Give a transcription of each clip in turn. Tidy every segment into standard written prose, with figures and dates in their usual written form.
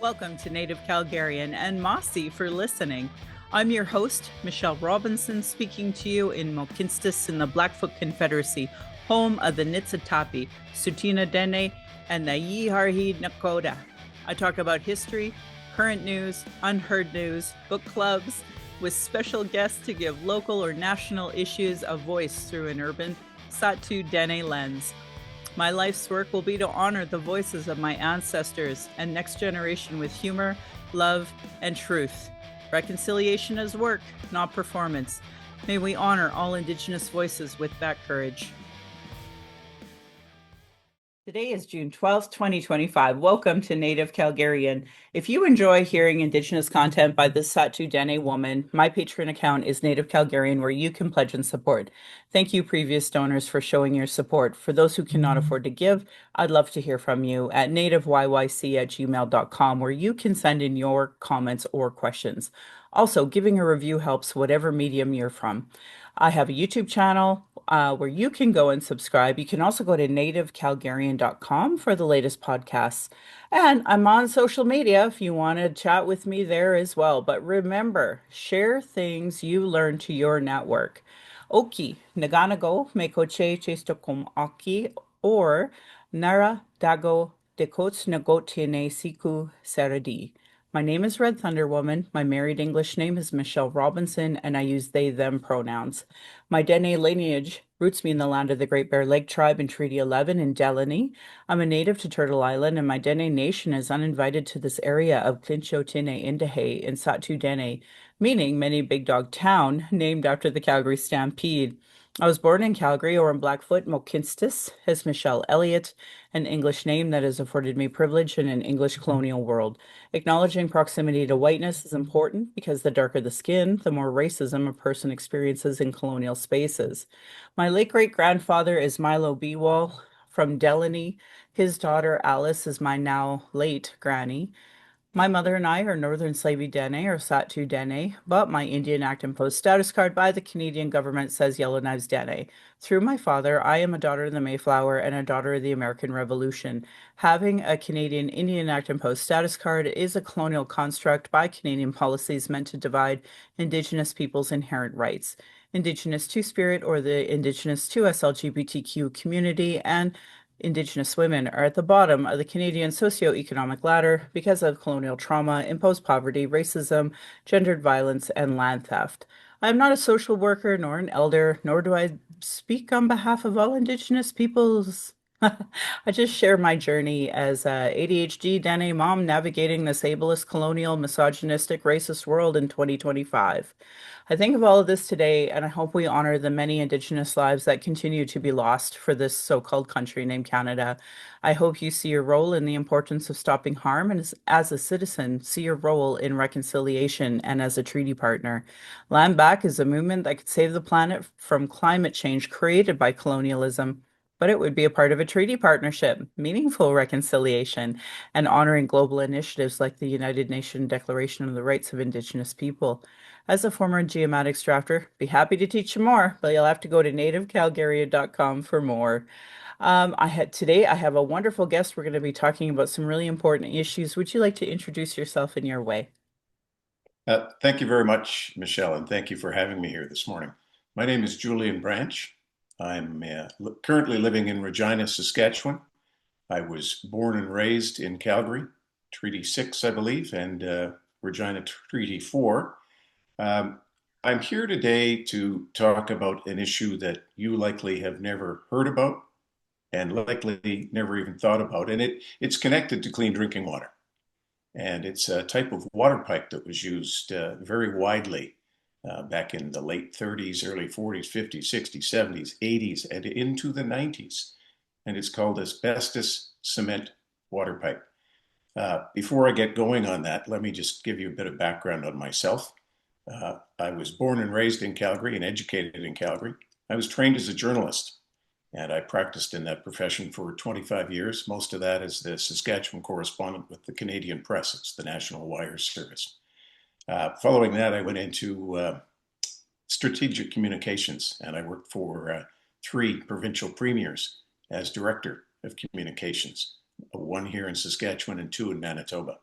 Welcome to Native Calgarian and Mossy for listening. I'm your host, Michelle Robinson, speaking to you in Mohkinstsis in the Blackfoot Confederacy, home of the Nitsitapi, Sutina Dene, and the Yiharhi Nakota. I talk about history, current news, unheard news, book clubs, with special guests to give local or national issues a voice through an urban Satu Dene lens. My life's work will be to honor the voices of my ancestors and next generation with humor, love, and truth. Reconciliation is work, not performance. May we honor all Indigenous voices with that courage. Today is June 12th, 2025. Welcome to Native Calgarian. If you enjoy hearing Indigenous content by this Satu Dene woman, my Patreon account is Native Calgarian, where you can pledge and support. Thank you, previous donors, for showing your support. For those who cannot afford to give, I'd love to hear from you at nativeyyc@gmail.com, where you can send in your comments or questions. Also, giving a review helps whatever medium you're from. I have a YouTube channel where you can go and subscribe. You can also go to nativecalgarian.com for the latest podcasts. And I'm on social media if you want to chat with me there as well. But remember, share things you learn to your network. Oki, naganago, mekoche chestokom aki, or nara dago dekots nagotiene siku seradi. My name is Red Thunder Woman. My married English name is Michelle Robinson, and I use they, them pronouns. My Dene lineage roots me in the land of the Great Bear Lake Tribe in Treaty 11 in Delaney. I'm a native to Turtle Island, and my Dene nation is uninvited to this area of Clinchotine Indahe in Satu Dene, meaning Many Big Dog Town, named after the Calgary Stampede. I was born in Calgary or in Blackfoot, Mohkinstsis, as Michelle Elliott, an English name that has afforded me privilege in an English colonial world. Acknowledging proximity to whiteness is important because the darker the skin, the more racism a person experiences in colonial spaces. My late great-grandfather is Milo Bewall from Delaney. His daughter Alice is my now late granny. My mother and I are Northern Slavey Dene or Satu Dene, but my Indian Act Imposed status card by the Canadian government says Yellowknives Dene. Through my father, I am a daughter of the Mayflower and a daughter of the American Revolution. Having a Canadian Indian Act Imposed status card is a colonial construct by Canadian policies meant to divide Indigenous peoples' inherent rights. Indigenous Two-Spirit or the Indigenous 2S LGBTQ community and Indigenous women are at the bottom of the Canadian socioeconomic ladder because of colonial trauma, imposed poverty, racism, gendered violence, and land theft. I am not a social worker nor an elder, nor do I speak on behalf of all Indigenous peoples. I just share my journey as a ADHD Dene mom navigating this ableist, colonial, misogynistic, racist world in 2025. I think of all of this today, and I hope we honor the many Indigenous lives that continue to be lost for this so-called country named Canada. I hope you see your role in the importance of stopping harm, and as a citizen, see your role in reconciliation and as a treaty partner. Land Back is a movement that could save the planet from climate change created by colonialism, but it would be a part of a treaty partnership, meaningful reconciliation, and honoring global initiatives like the United Nations Declaration of the Rights of Indigenous People. As a former geomatics drafter, be happy to teach you more, but you'll have to go to nativecalgaria.com for more. Today I have a wonderful guest. We're going to be talking about some really important issues. Would you like to introduce yourself in your way? Thank you very much, Michelle, and thank you for having me here this morning. My name is Julian Branch. I'm currently living in Regina, Saskatchewan. I was born and raised in Calgary, Treaty 6, I believe, and Regina Treaty 4. I'm here today to talk about an issue that you likely have never heard about and likely never even thought about, and it's connected to clean drinking water. And it's a type of water pipe that was used very widely back in the late 30s, early 40s, 50s, 60s, 70s, 80s, and into the 90s. And it's called asbestos cement water pipe. Before I get going on that, let me just give you a bit of background on myself. I was born and raised in Calgary and educated in Calgary. I was trained as a journalist, and I practiced in that profession for 25 years, most of that as the Saskatchewan correspondent with the Canadian Press. It's the National Wire Service. Following that, I went into strategic communications, and I worked for 3 provincial premiers as director of communications, one here in Saskatchewan and 2 in Manitoba.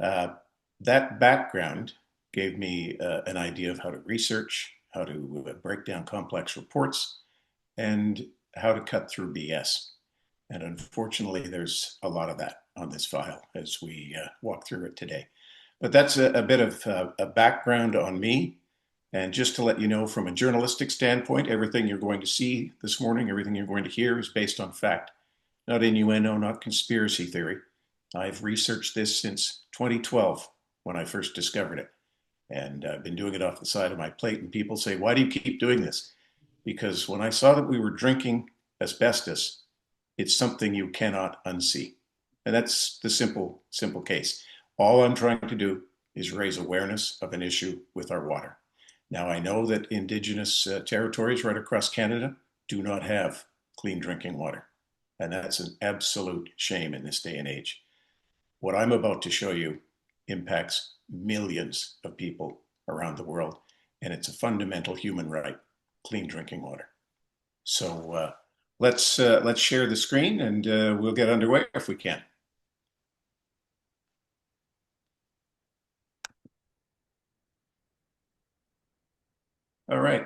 Uh, that background gave me an idea of how to research, how to break down complex reports, and how to cut through BS. And unfortunately, there's a lot of that on this file as we walk through it today. But that's a bit of a background on me. And just to let you know, from a journalistic standpoint, everything you're going to see this morning, everything you're going to hear is based on fact, not innuendo, not conspiracy theory. I've researched this since 2012 when I first discovered it. And I've been doing it off the side of my plate. And people say, why do you keep doing this? Because when I saw that we were drinking asbestos, it's something you cannot unsee. And that's the simple case. All I'm trying to do is raise awareness of an issue with our water. Now, I know that Indigenous territories right across Canada do not have clean drinking water. And that's an absolute shame in this day and age. What I'm about to show you impacts millions of people around the world, and it's a fundamental human right, clean drinking water. So let's share the screen and we'll get underway if we can. All right.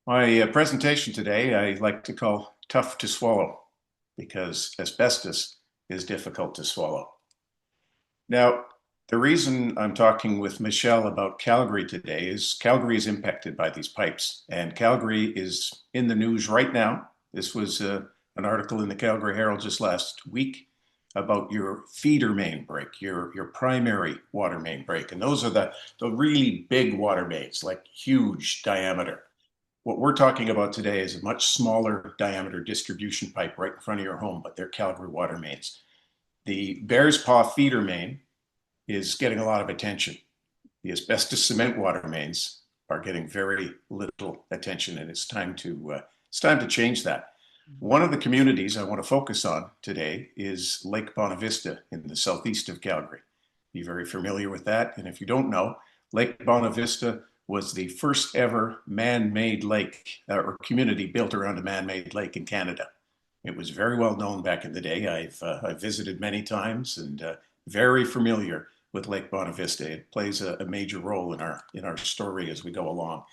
My presentation today I like to call tough to swallow because asbestos is difficult to swallow. Now, the reason I'm talking with Michelle about Calgary today is Calgary is impacted by these pipes, and Calgary is in the news right now. This was an article in the Calgary Herald just last week about your feeder main break, your primary water main break, and those are the really big water mains, like huge diameter. What we're talking about today is a much smaller diameter distribution pipe right in front of your home, but they're Calgary water mains. The Bears Paw feeder main is getting a lot of attention. The asbestos cement water mains are getting very little attention, and it's time to change that. One of the communities I want to focus on today is Lake Bonavista in the southeast of Calgary. Be very familiar with that, and if you don't know, Lake Bonavista was the first ever man-made lake or community built around a man-made lake in Canada. It was very well known back in the day. I've visited many times and very familiar with Lake Bonavista. It plays a major role in our story as we go along.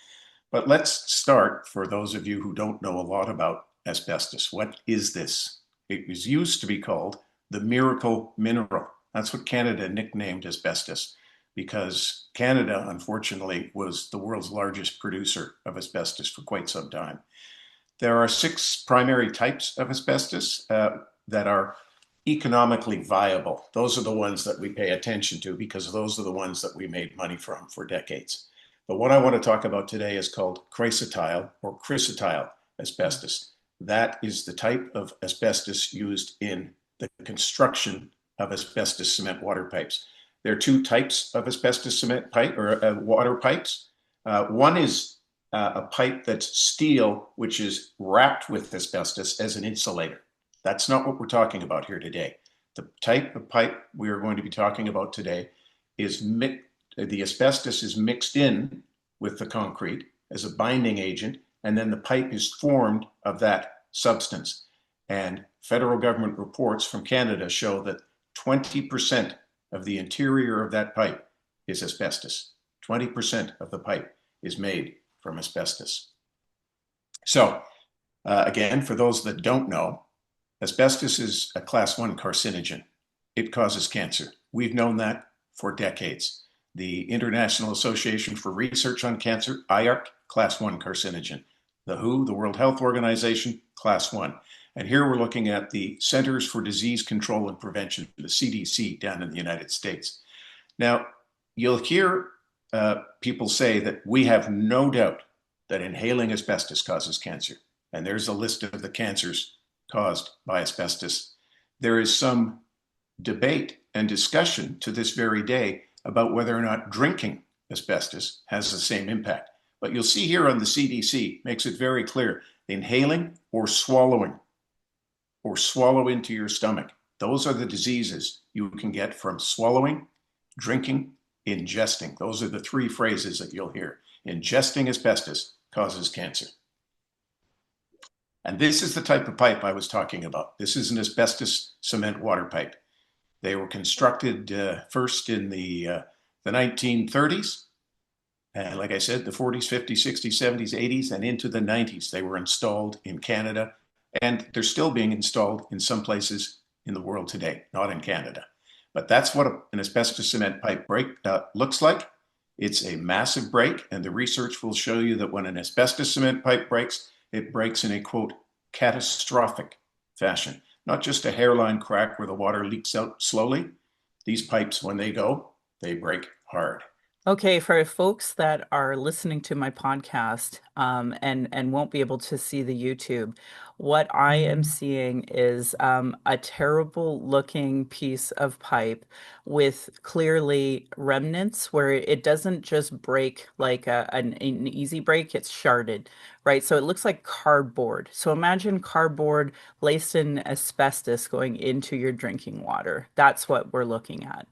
But let's start for those of you who don't know a lot about asbestos. What is this? It was used to be called the miracle mineral. That's what Canada nicknamed asbestos because Canada, unfortunately, was the world's largest producer of asbestos for quite some time. There are 6 primary types of asbestos that are economically viable. Those are the ones that we pay attention to because those are the ones that we made money from for decades. But what I want to talk about today is called chrysotile or chrysotile asbestos. That is the type of asbestos used in the construction of asbestos cement water pipes. There are 2 types of asbestos cement pipe or water pipes. One is a pipe that's steel, which is wrapped with asbestos as an insulator. That's not what we're talking about here today. The type of pipe we are going to be talking about today is the asbestos is mixed in with the concrete as a binding agent, and then the pipe is formed of that substance. And federal government reports from Canada show that 20% of the interior of that pipe is asbestos. 20% of the pipe is made from asbestos. So, again, for those that don't know, asbestos is a class 1 carcinogen. It causes cancer. We've known that for decades. The International Association for Research on Cancer, IARC, class 1 carcinogen. The WHO, the World Health Organization, class 1. And here we're looking at the Centers for Disease Control and Prevention, the CDC, down in the United States. Now, you'll hear people say that we have no doubt that inhaling asbestos causes cancer. And there's a list of the cancers caused by asbestos. There is some debate and discussion to this very day about whether or not drinking asbestos has the same impact. But you'll see here on the CDC makes it very clear, inhaling or swallow into your stomach. Those are the diseases you can get from swallowing, drinking, ingesting. Those are the 3 phrases that you'll hear. Ingesting asbestos causes cancer. And this is the type of pipe I was talking about. This is an asbestos cement water pipe. They were constructed first in the 1930s. And like I said, the 40s, 50s, 60s, 70s, 80s, and into the 90s, they were installed in Canada. And they're still being installed in some places in the world today, not in Canada. But that's what an asbestos cement pipe break looks like. It's a massive break, and the research will show you that when an asbestos cement pipe breaks, it breaks in a quote, catastrophic fashion, not just a hairline crack where the water leaks out slowly. These pipes, when they go, they break hard. Okay, for folks that are listening to my podcast, and won't be able to see the YouTube, what I am seeing is a terrible looking piece of pipe with clearly remnants where it doesn't just break like an easy break, it's sharded, right? So it looks like cardboard. So imagine cardboard laced in asbestos going into your drinking water. That's what we're looking at.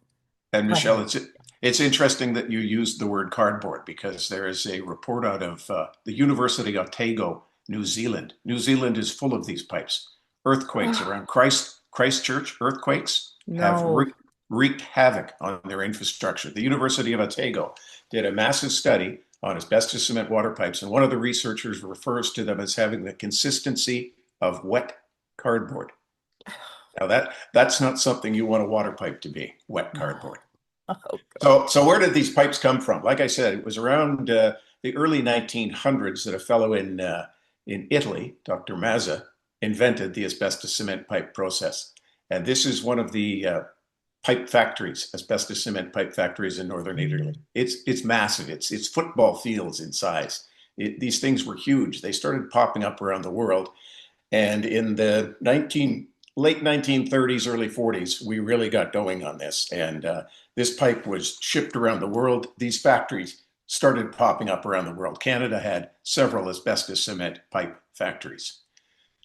And Go Michelle, ahead. it's interesting that you used the word cardboard because there is a report out of the University of Otago, New Zealand. New Zealand is full of these pipes. Earthquakes around Christchurch, earthquakes have No. wreaked havoc on their infrastructure. The University of Otago did a massive study on asbestos cement water pipes, and one of the researchers refers to them as having the consistency of wet cardboard. Now that's not something you want a water pipe to be, wet No. cardboard. Oh God. So where did these pipes come from? Like I said, it was around the early 1900s that a fellow in Italy, Dr. Mazza, invented the asbestos cement pipe process. And this is one of the pipe factories, asbestos cement pipe factories in northern Italy. It's massive. It's football fields in size. These things were huge. They started popping up around the world, and in the late 1930s, early 40s, we really got going on this. And this pipe was shipped around the world. These factories started popping up around the world. Canada had several asbestos cement pipe factories.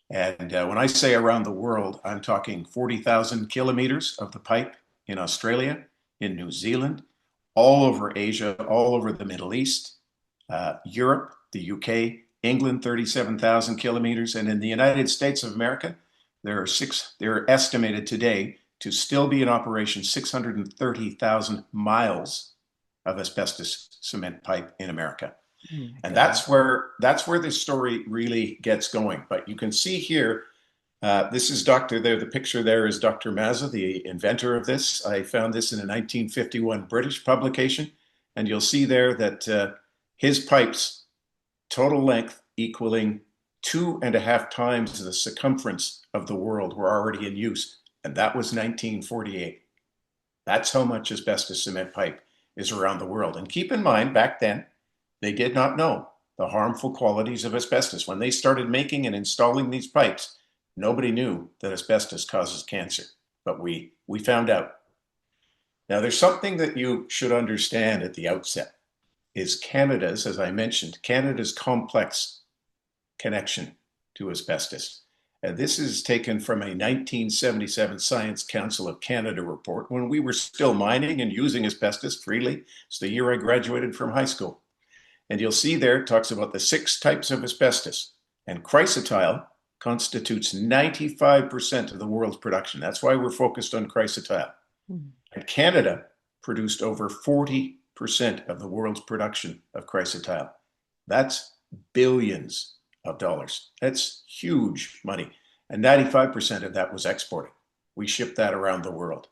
And when I say around the world, I'm talking 40,000 kilometers of the pipe in Australia, in New Zealand, all over Asia, all over the Middle East, Europe, the UK, England, 37,000 kilometers. And in the United States of America, they're estimated today to still be in operation 630,000 miles of asbestos cement pipe in America. Oh my And God. that's where this story really gets going. But you can see here, this is Dr. there. The picture there is Dr. Mazza, the inventor of this. I found this in a 1951 British publication, and you'll see there that his pipes, total length equaling 2.5 times the circumference of the world, were already in use, and that was 1948. That's how much asbestos cement pipe is around the world. And keep in mind, back then, they did not know the harmful qualities of asbestos. When they started making and installing these pipes, nobody knew that asbestos causes cancer, but we found out. Now, there's something that you should understand at the outset is Canada's, as I mentioned, Canada's complex connection to asbestos. And this is taken from a 1977 Science Council of Canada report when we were still mining and using asbestos freely. It's the year I graduated from high school. And you'll see there it talks about the 6 types of asbestos. And chrysotile constitutes 95% of the world's production. That's why we're focused on chrysotile. Mm. And Canada produced over 40% of the world's production of chrysotile. That's billions of dollars. That's huge money. And 95% of that was exported. We shipped that around the world.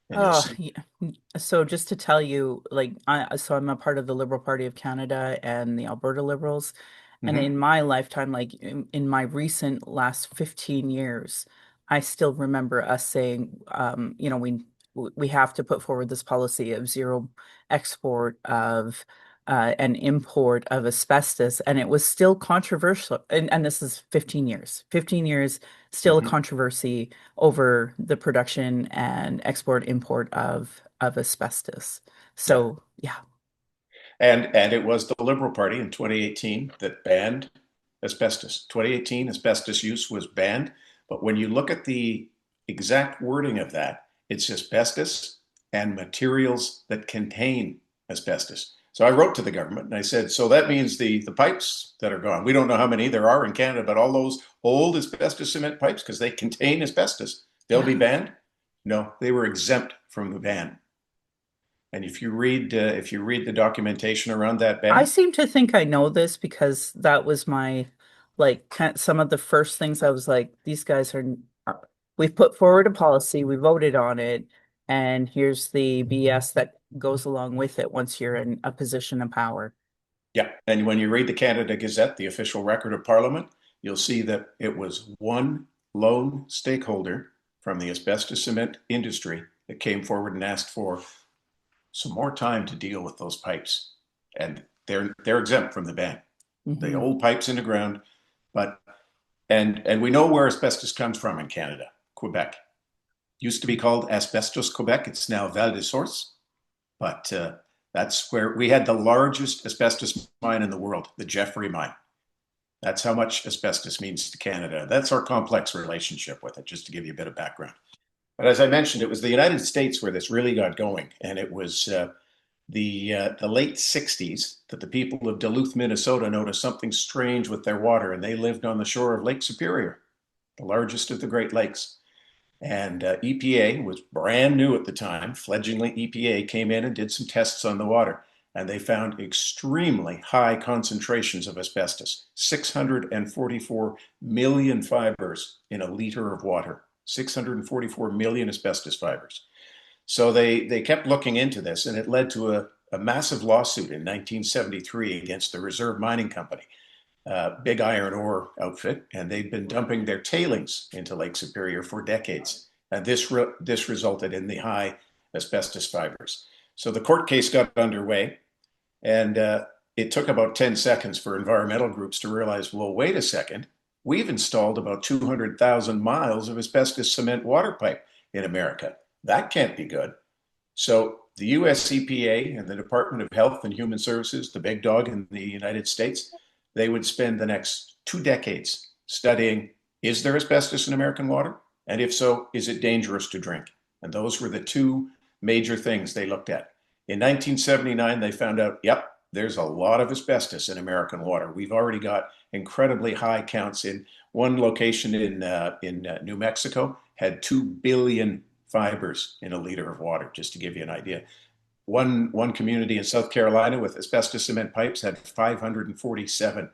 And you'll Oh, see. yeah. So just to tell you, like, so I'm a part of the Liberal Party of Canada and the Alberta Liberals. And Mhm. in my lifetime, like in my recent last 15 years, I still remember us saying, we have to put forward this policy of zero export of and import of asbestos, and it was still controversial. And this is 15 years, still a Mhm. controversy over the production and export import of asbestos. Yeah. So yeah. And it was the Liberal Party in 2018 that banned asbestos. 2018 asbestos use was banned, but when you look at the exact wording of that, it's asbestos and materials that contain asbestos. So I wrote to the government and I said, so that means the pipes that are gone. We don't know how many there are in Canada, but all those old asbestos cement pipes, because they contain asbestos, they'll Yeah. be banned. No, they were exempt from the ban. And if you read the documentation around that I ban, seem to think I know this because that was my like some of the first things I was like, these guys we've put forward a policy, we voted on it, and here's the BS that goes along with it once you're in a position of power. yeah. And when you read the Canada Gazette, the official record of Parliament, you'll see that it was one lone stakeholder from the asbestos cement industry that came forward and asked for some more time to deal with those pipes. And they're exempt from the ban. The Hmm. old pipes in the ground, but and we know where asbestos comes from in Canada, Quebec. Used to be called Asbestos, Quebec. It's now Val de Source, but that's where we had the largest asbestos mine in the world, the Jeffrey mine. That's how much asbestos means to Canada. That's our complex relationship with it, just to give you a bit of background. But as I mentioned, it was the United States where this really got going, and it was the late 60s that the people of Duluth, Minnesota noticed something strange with their water, and they lived on the shore of Lake Superior, the largest of the Great Lakes. And EPA was brand new at the time. Fledgling EPA came in and did some tests on the water, and they found extremely high concentrations of asbestos, 644 million fibers in a liter of water, 644 million asbestos fibers. So they kept looking into this, and it led to a massive lawsuit in 1973 against the Reserve Mining Company, big iron ore outfit, and they'd been dumping their tailings into Lake Superior for decades. And this resulted in the high asbestos fibers. So the court case got underway, and it took about 10 seconds for environmental groups to realize, well, wait a second, we've installed about 200,000 miles of asbestos cement water pipe in America. That can't be good. So the US EPA and the Department of Health and Human Services, the big dog in the United States, they would spend the next 2 decades studying, is there asbestos in American water? And if so, is it dangerous to drink? And those were the two major things they looked at. In 1979, they found out, yep, there's a lot of asbestos in American water. We've already got incredibly high counts. In one location in New Mexico had 2 billion fibers in a liter of water, just to give you an idea. One community in South Carolina with asbestos cement pipes had 547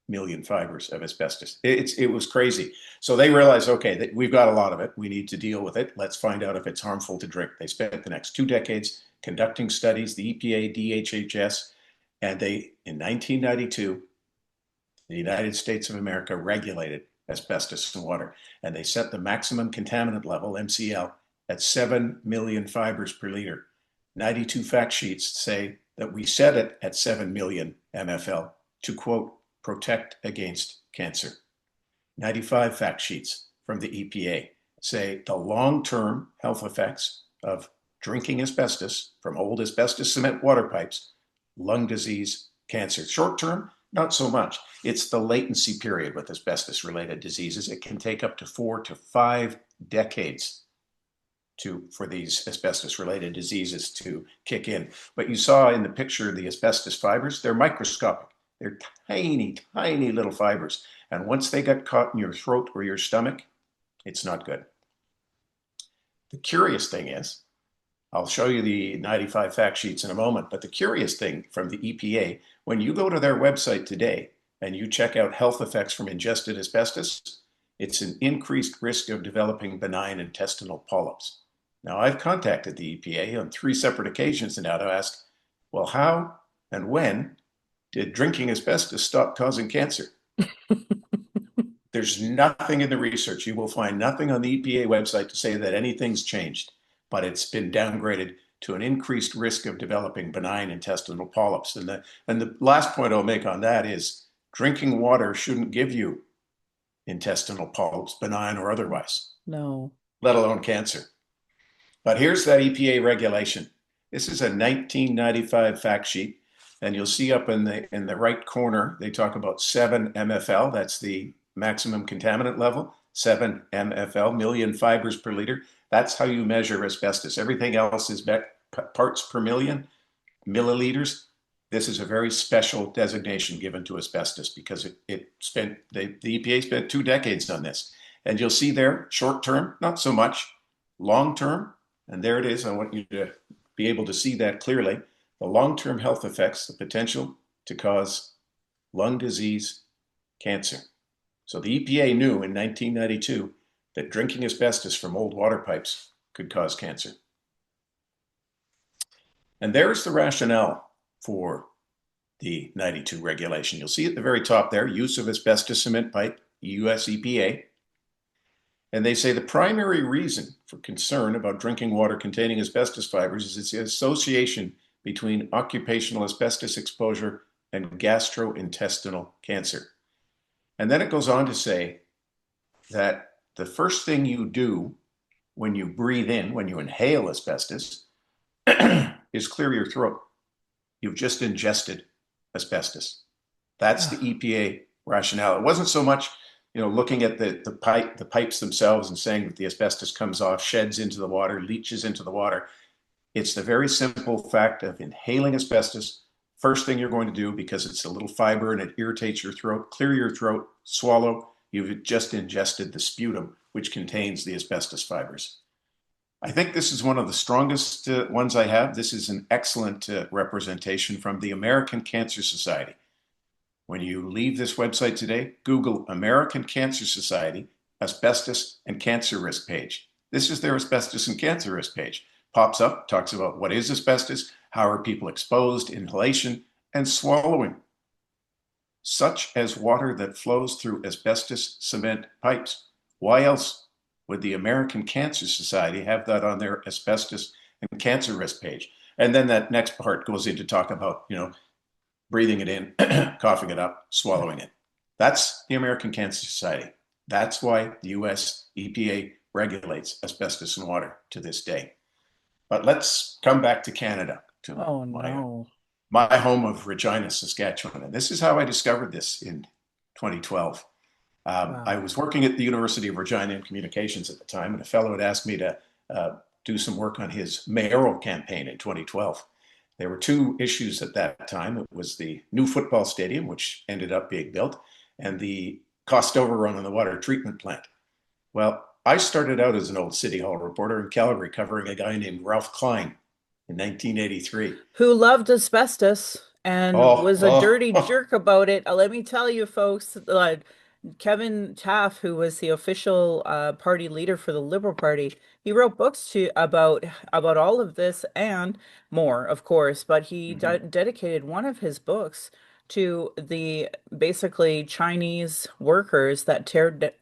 million fibers of asbestos. It was crazy. So they realized, okay, that we've got a lot of it. We need to deal with it. Let's find out if it's harmful to drink. They spent the next 2 decades conducting studies, the EPA, DHHS, and they, in 1992, the United States of America regulated asbestos in water, and they set the maximum contaminant level, MCL, at 7 million fibers per liter. 92 fact sheets say that we set it at 7 million MFL to, quote, protect against cancer. 95 fact sheets from the EPA say the long-term health effects of drinking asbestos from old asbestos cement water pipes, lung disease, cancer. Short-term, not so much. It's the latency period with asbestos-related diseases. It can take up to 4 to 5 decades for these asbestos-related diseases to kick in. But you saw in the picture the asbestos fibers, they're microscopic. They're tiny, tiny little fibers. And once they get caught in your throat or your stomach, it's not good. The curious thing is, I'll show you the 95 fact sheets in a moment, but the curious thing from the EPA, when you go to their website today and you check out health effects from ingested asbestos, it's an increased risk of developing benign intestinal polyps. Now, I've contacted the EPA on 3 separate occasions now to ask, well, how and when did drinking asbestos stop causing cancer? There's nothing in the research. You will find nothing on the EPA website to say that anything's changed, but it's been downgraded to an increased risk of developing benign intestinal polyps. And the last point I'll make on that is drinking water shouldn't give you intestinal polyps, benign or otherwise, No. let alone cancer. But here's that EPA regulation. This is a 1995 fact sheet, and you'll see up in the right corner, they talk about 7 MFL. That's the maximum contaminant level, 7 MFL, million fibers per liter. That's how you measure asbestos. Everything else is parts per million, milliliters. This is a very special designation given to asbestos because the EPA spent 2 decades on this. And you'll see there, short term, not so much. long term, and there it is, I want you to be able to see that clearly, the long-term health effects, the potential to cause lung disease, cancer. So the EPA knew in 1992 that drinking asbestos from old water pipes could cause cancer. And there's the rationale for the 92 regulation. You'll see at the very top there, use of asbestos cement pipe, US EPA. And they say the primary reason for concern about drinking water containing asbestos fibers is its association between occupational asbestos exposure and gastrointestinal cancer. And then it goes on to say that the first thing you do when you breathe in, when you inhale asbestos, is clear your throat. You've just ingested asbestos. That's the EPA rationale. It wasn't so much, looking at the pipes themselves and saying that the asbestos comes off, sheds into the water, leaches into the water. It's the very simple fact of inhaling asbestos. First thing you're going to do, because it's a little fiber and it irritates your throat, clear your throat, swallow. You've just ingested the sputum, which contains the asbestos fibers. I think this is one of the strongest ones I have. This is an excellent representation from the American Cancer Society. When you leave this website today, Google American Cancer Society, asbestos and cancer risk page. This is their asbestos and cancer risk page. Pops up, talks about what is asbestos, how are people exposed, inhalation, and swallowing, such as water that flows through asbestos cement pipes. Why else would the American Cancer Society have that on their asbestos and cancer risk page? And then that next part goes into talk about, breathing it in, coughing it up, swallowing it. That's the American Cancer Society. That's why the US EPA regulates asbestos in water to this day. But let's come back to Canada, to Oh my, no. my home of Regina, Saskatchewan. And this is how I discovered this in 2012. I Wow. was working at the University of Regina in communications at the time, and a fellow had asked me to do some work on his mayoral campaign in 2012. There were two issues at that time. It was the new football stadium, which ended up being built, and the cost overrun on the water treatment plant. Well, I started out as an old City Hall reporter in Calgary covering a guy named Ralph Klein in 1983. Who loved asbestos and Oh, was a oh, dirty oh. jerk about it. Let me tell you, folks, Kevin Taft, who was the official party leader for the Liberal Party, he wrote books about all of this and more, of course. But he Mhm. dedicated one of his books to the basically Chinese workers that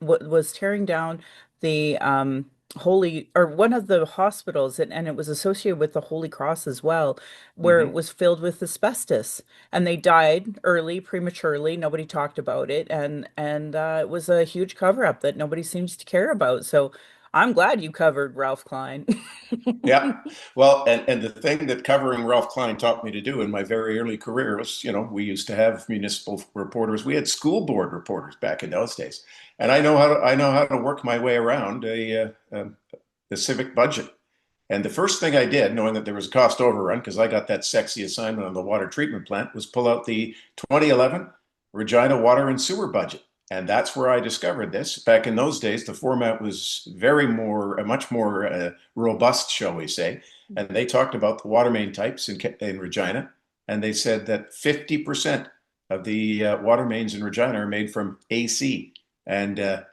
was tearing down the Holy or one of the hospitals, and it was associated with the Holy Cross as well, where it Mhm. was filled with asbestos, and they died early, prematurely. Nobody talked about it, and it was a huge cover up that nobody seems to care about. So I'm glad you covered Ralph Klein. Yeah. Well, and the thing that covering Ralph Klein taught me to do in my very early career was, we used to have municipal reporters. We had school board reporters back in those days, and I know how to work my way around the civic budget. And the first thing I did, knowing that there was a cost overrun, because I got that sexy assignment on the water treatment plant, was pull out the 2011 Regina water and sewer budget. And that's where I discovered this. Back in those days, the format was a much more robust, shall we say. And they talked about the water main types in Regina. And they said that 50% of the water mains in Regina are made from AC. And I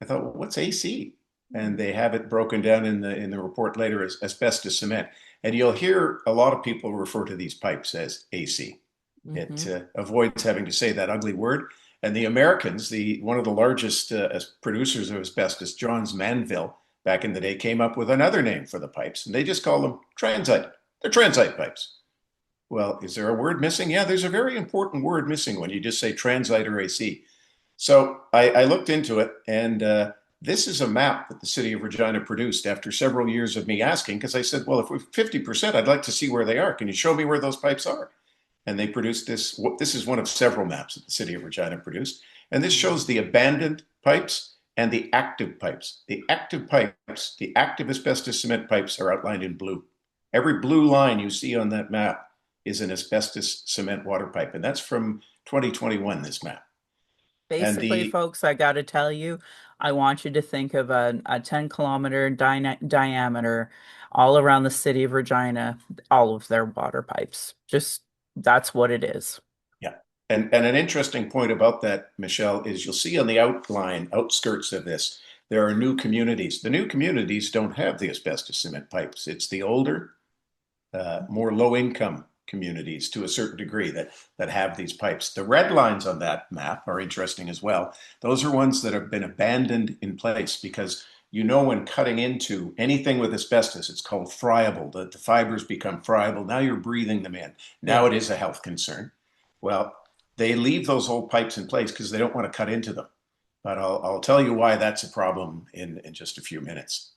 thought, well, what's AC? And they have it broken down in the report later as asbestos cement. And you'll hear a lot of people refer to these pipes as AC. It Hmm. avoids having to say that ugly word. And the Americans, one of the largest producers of asbestos, Johns Manville, back in the day, came up with another name for the pipes, and they just call them transite. They're transite pipes. Well, is there a word missing? Yeah, there's a very important word missing when you just say transite or AC. So I looked into it, and this is a map that the city of Regina produced after several years of me asking, because I said, well, if we're 50%, I'd like to see where they are. Can you show me where those pipes are? And they produced this. This is one of several maps that the city of Regina produced. And this shows the abandoned pipes and the active pipes. The active pipes, the active asbestos cement pipes are outlined in blue. Every blue line you see on that map is an asbestos cement water pipe. And that's from 2021, this map. And Basically, the folks, I got to tell you, I want you to think of a 10-kilometer diameter all around the city of Regina, all of their water pipes. Just that's what it is. Yeah. And an interesting point about that, Michelle, is you'll see on the outskirts of this, there are new communities. The new communities don't have the asbestos cement pipes. It's the older, more low income communities to a certain degree that have these pipes. The red lines on that map are interesting as well. Those are ones that have been abandoned in place because when cutting into anything with asbestos, it's called friable. The fibers become friable. Now you're breathing them in. Now Yeah. it is a health concern. Well, they leave those old pipes in place because they don't want to cut into them. But I'll tell you why that's a problem in just a few minutes.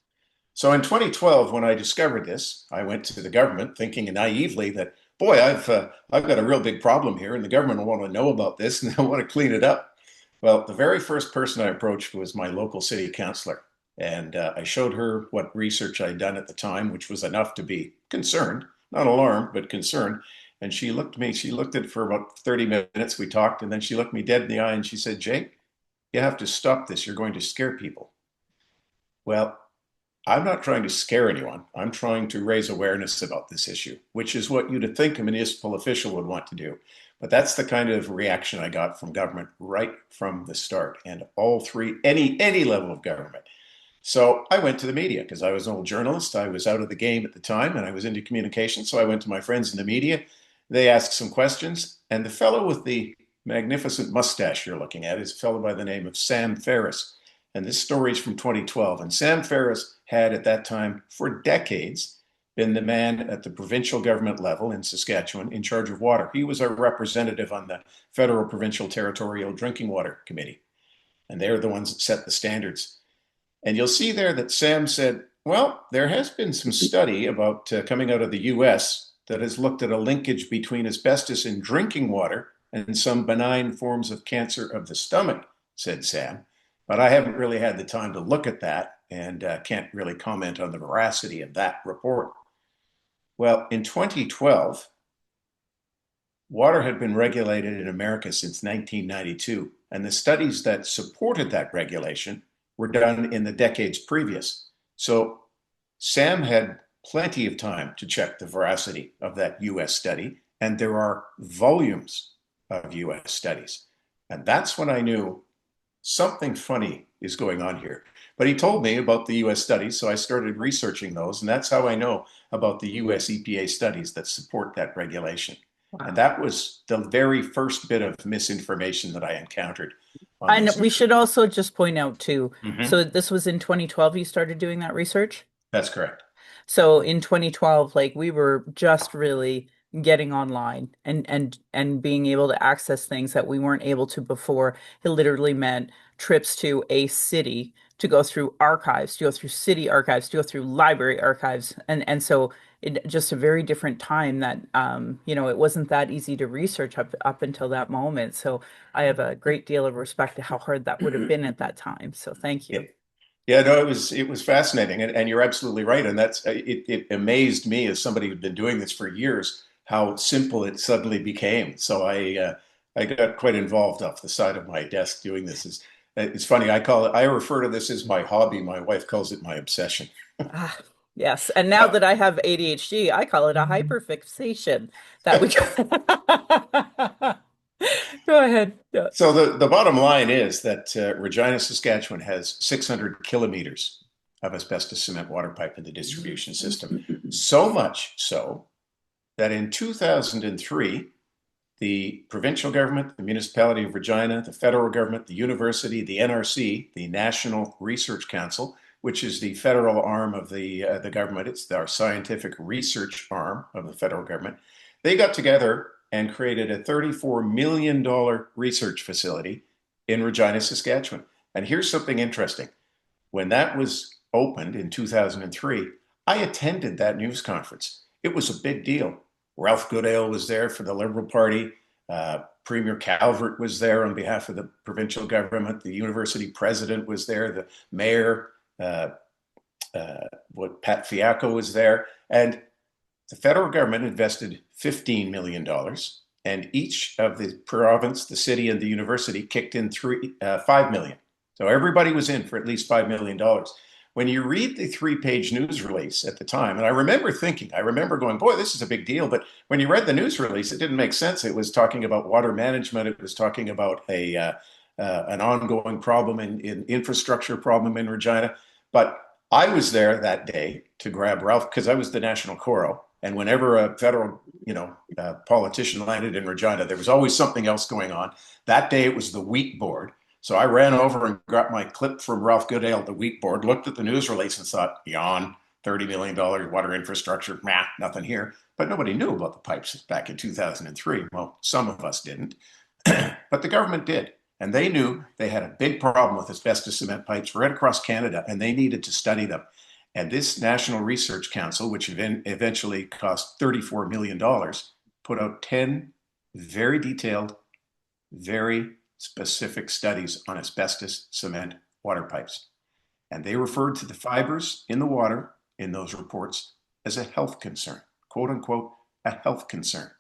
So in 2012, when I discovered this, I went to the government thinking naively that, boy, I've got a real big problem here, and the government will want to know about this and they'll want to clean it up. Well, the very first person I approached was my local city councilor, and I showed her what research I'd done at the time, which was enough to be concerned, not alarmed, but concerned. And she looked at me. She looked at it for about 30 minutes. We talked, and then she looked me dead in the eye and she said, "Jake, you have to stop this. You're going to scare people." Well, I'm not trying to scare anyone. I'm trying to raise awareness about this issue, which is what you'd think a municipal official would want to do. But that's the kind of reaction I got from government right from the start, and all three, any level of government. So I went to the media because I was an old journalist. I was out of the game at the time and I was into communication. So I went to my friends in the media. They asked some questions, and the fellow with the magnificent mustache you're looking at is a fellow by the name of Sam Ferris. And this story is from 2012. And Sam Ferris had at that time, for decades, been the man at the provincial government level in Saskatchewan in charge of water. He was our representative on the Federal Provincial Territorial Drinking Water Committee. And they're the ones that set the standards. And you'll see there that Sam said, well, there has been some study about coming out of the US that has looked at a linkage between asbestos in drinking water and some benign forms of cancer of the stomach, said Sam. But I haven't really had the time to look at that and can't really comment on the veracity of that report. Well, in 2012, water had been regulated in America since 1992, and the studies that supported that regulation were done in the decades previous. So Sam had plenty of time to check the veracity of that US study, and there are volumes of US studies. And that's when I knew something funny is going on here. But he told me about the US studies, so I started researching those, and that's how I know about the US EPA studies that support that regulation. And Wow. that was the very first bit of misinformation that I encountered on And these we issues. should also just point out too, Mhm. so this was in 2012 you started doing that research? That's correct. So in 2012, like we were just really getting online and being able to access things that we weren't able to before. It literally meant trips to a city to go through archives, to go through city archives, to go through library archives. And so it just a very different time that it wasn't that easy to research up until that moment. So I have a great deal of respect to how hard that would have been at that time. So thank Yeah. you. Yeah, no, it was fascinating, and you're absolutely right. And that's it amazed me as somebody who'd been doing this for years how simple it suddenly became. So I got quite involved off the side of my desk doing this. It's funny. I refer to this as my hobby. My wife calls it my obsession. Ah, yes. And now Uh, that I have ADHD, I call it a hyperfixation that we go ahead. Yeah. so the bottom line is that Regina, Saskatchewan has 600 kilometers of asbestos cement water pipe in the distribution system. So much so that in 2003, the provincial government, the municipality of Regina, the federal government, the university, the NRC, the National Research Council, which is the federal arm of the government. It's our scientific research arm of the federal government. They got together and created a $34 million research facility in Regina, Saskatchewan. And here's something interesting. When that was opened in 2003, I attended that news conference. It was a big deal. Ralph Goodale was there for the Liberal Party. Premier Calvert was there on behalf of the provincial government. The university president was there. The mayor, uh, Pat Fiacco was there. And the federal government invested $15 million, and each of the province, the city, and the university kicked in $5 million. So everybody was in for at least $5 million. When you read the 3-page news release at the time, and I remember going, boy, this is a big deal. But when you read the news release, it didn't make sense. It was talking about water management. It was talking about an ongoing problem in infrastructure problem in Regina. But I was there that day to grab Ralph because I was the national choro. And whenever a federal, politician landed in Regina, there was always something else going on. That day it was the wheat board. So I ran over and got my clip from Ralph Goodale at the wheat board, looked at the news release and thought, yawn, $30 million water infrastructure, nothing here. But nobody knew about the pipes back in 2003. Well, some of us didn't, but the government did. And they knew they had a big problem with asbestos cement pipes right across Canada, and they needed to study them. And this National Research Council, which eventually cost $34 million, put out 10 very detailed, very specific studies on asbestos cement water pipes. And they referred to the fibers in the water in those reports as a health concern, quote unquote, a health concern.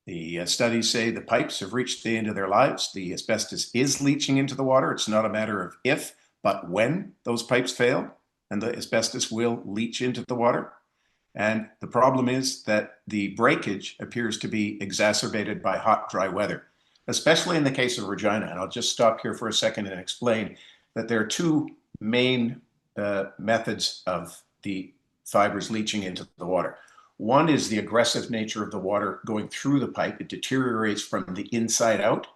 The studies say the pipes have reached the end of their lives. The asbestos is leaching into the water. It's not a matter of if, but when those pipes fail, and the asbestos will leach into the water. And the problem is that the breakage appears to be exacerbated by hot, dry weather, especially in the case of Regina. And I'll just stop here for a second and explain that there are two main methods of the fibers leaching into the water. One is the aggressive nature of the water going through the pipe. It deteriorates from the inside out.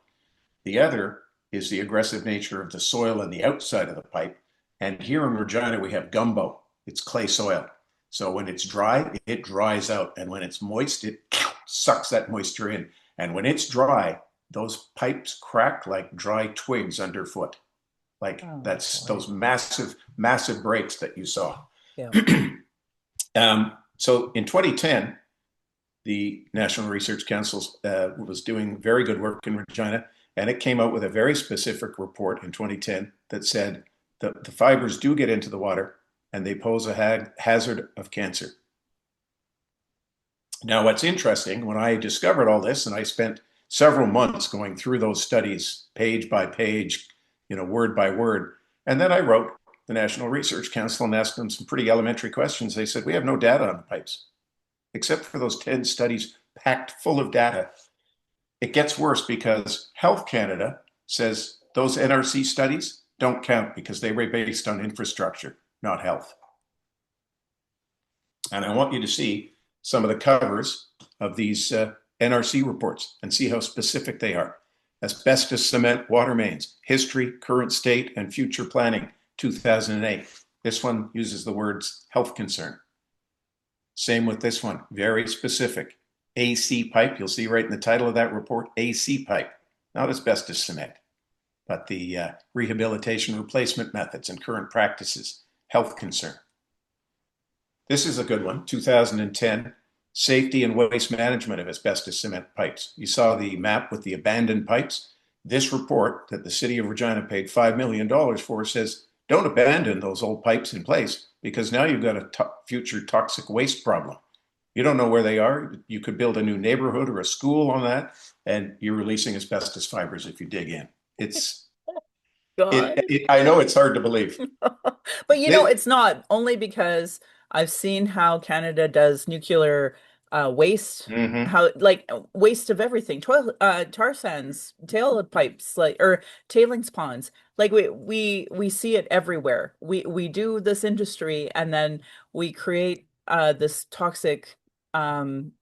The other is the aggressive nature of the soil on the outside of the pipe. And here in Regina, we have gumbo. It's clay soil. So when it's dry, it dries out. And when it's moist, it sucks that moisture in. And when it's dry, those pipes crack like dry twigs underfoot. Like that's those massive, massive breaks that you saw. Yeah. So in 2010, the National Research Council was doing very good work in Regina, and it came out with a very specific report in 2010 that said that the fibers do get into the water and they pose a hazard of cancer. Now, what's interesting, when I discovered all this, and I spent several months going through those studies page by page, word by word, and then I wrote the National Research Council and asked them some pretty elementary questions. They said, we have no data on the pipes, except for those 10 studies packed full of data. It gets worse because Health Canada says those NRC studies don't count because they were based on infrastructure, not health. And I want you to see some of the covers of these NRC reports and see how specific they are. Asbestos cement water mains, history, current state, and future planning, 2008. This one uses the words health concern. Same with this one, very specific. AC pipe, you'll see right in the title of that report, AC pipe, not asbestos cement, but the rehabilitation replacement methods and current practices, health concern. This is a good one, 2010, safety and waste management of asbestos cement pipes. You saw the map with the abandoned pipes. This report that the city of Regina paid $5 million for says, don't abandon those old pipes in place because now you've got a future toxic waste problem. You don't know where they are. You could build a new neighborhood or a school on that, and you're releasing asbestos fibers if you dig in. God. I know it's hard to believe. But it's not only because I've seen how Canada does nuclear waste, Mm-hmm. how like waste of everything, tar sands, tailpipes, or tailings ponds. Like we see it everywhere. We do this industry and then we create this toxic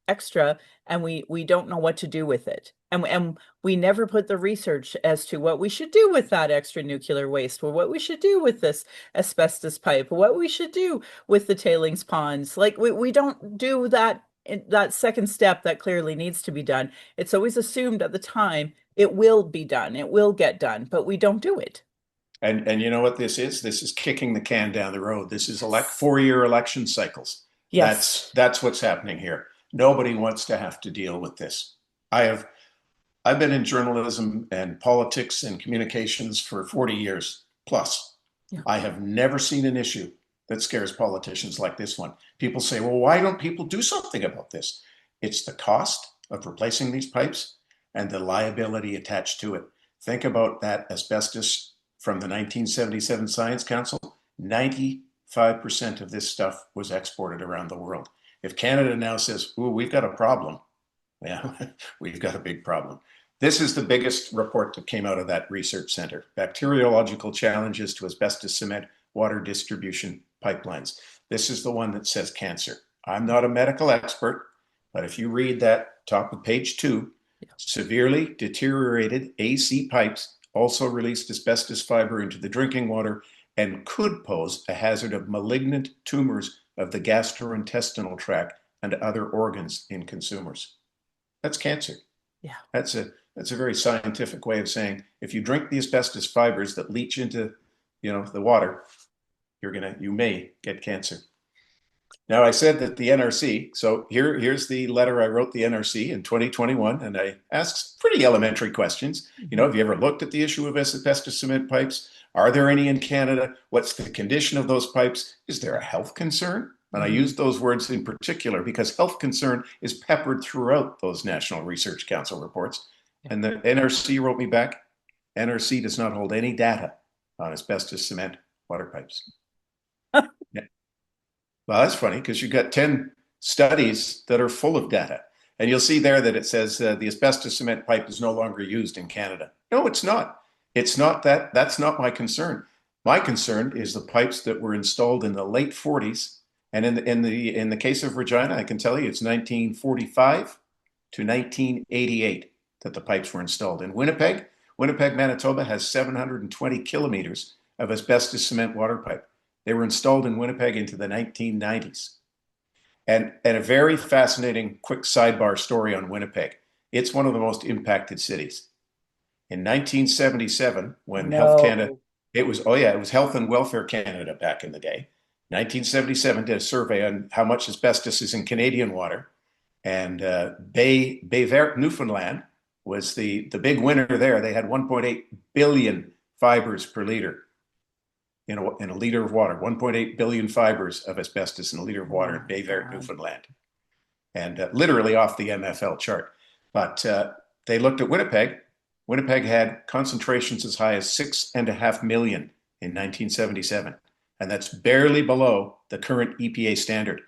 extra and we don't know what to do with it. And we never put the research as to what we should do with that extra nuclear waste, or what we should do with this asbestos pipe, what we should do with the tailings ponds. Like we don't do that second step that clearly needs to be done. It's always assumed at the time it will be done, it will get done, but we don't do it. And you know what this is? This is kicking the can down the road. This is 4-year election cycles. Yes. That's what's happening here. Nobody wants to have to deal with this. I've been in journalism and politics and communications for 40 years plus. Yeah. I have never seen an issue that scares politicians like this one. People say, well, why don't people do something about this? It's the cost of replacing these pipes and the liability attached to it. Think about that asbestos from the 1977 Science Council, 95% of this stuff was exported around the world. If Canada now says, ooh, we've got a problem, yeah, we've got a big problem. This is the biggest report that came out of that research center: bacteriological challenges to asbestos cement water distribution pipelines. This is the one that says cancer. I'm not a medical expert, but if you read that top of page 2, severely deteriorated AC pipes also released asbestos fiber into the drinking water and could pose a hazard of malignant tumors of the gastrointestinal tract and other organs in consumers. That's cancer. Yeah. That's a very scientific way of saying if you drink the asbestos fibers that leach into, the water, you may get cancer. Now, I said that the NRC, so here's the letter I wrote the NRC in 2021, and I asked pretty elementary questions. Have you ever looked at the issue of asbestos cement pipes? Are there any in Canada? What's the condition of those pipes? Is there a health concern? And I used those words in particular because health concern is peppered throughout those National Research Council reports. And the NRC wrote me back, NRC does not hold any data on asbestos cement water pipes. Yeah. Well, that's funny because you've got 10 studies that are full of data. And you'll see there that it says the asbestos cement pipe is no longer used in Canada. No, it's not. It's not that. That's not my concern. My concern is the pipes that were installed in the late 40s. And in the case of Regina, I can tell you it's 1945 to 1988 that the pipes were installed. In Winnipeg, Manitoba has 720 kilometers of asbestos cement water pipe. They were installed in Winnipeg into the 1990s. And a very fascinating quick sidebar story on Winnipeg. It's one of the most impacted cities. In 1977, when Health Canada, it was Health and Welfare Canada back in the day. 1977 did a survey on how much asbestos is in Canadian water. And Bay Verte, Newfoundland was the big winner there. They had 1.8 billion fibers per liter in a liter of water, 1.8 billion fibers of asbestos in a liter of water in Bay Verte, Newfoundland. And literally off the MFL chart. But they looked at Winnipeg. Winnipeg had concentrations as high as 6.5 million in 1977. And that's barely below the current EPA standard.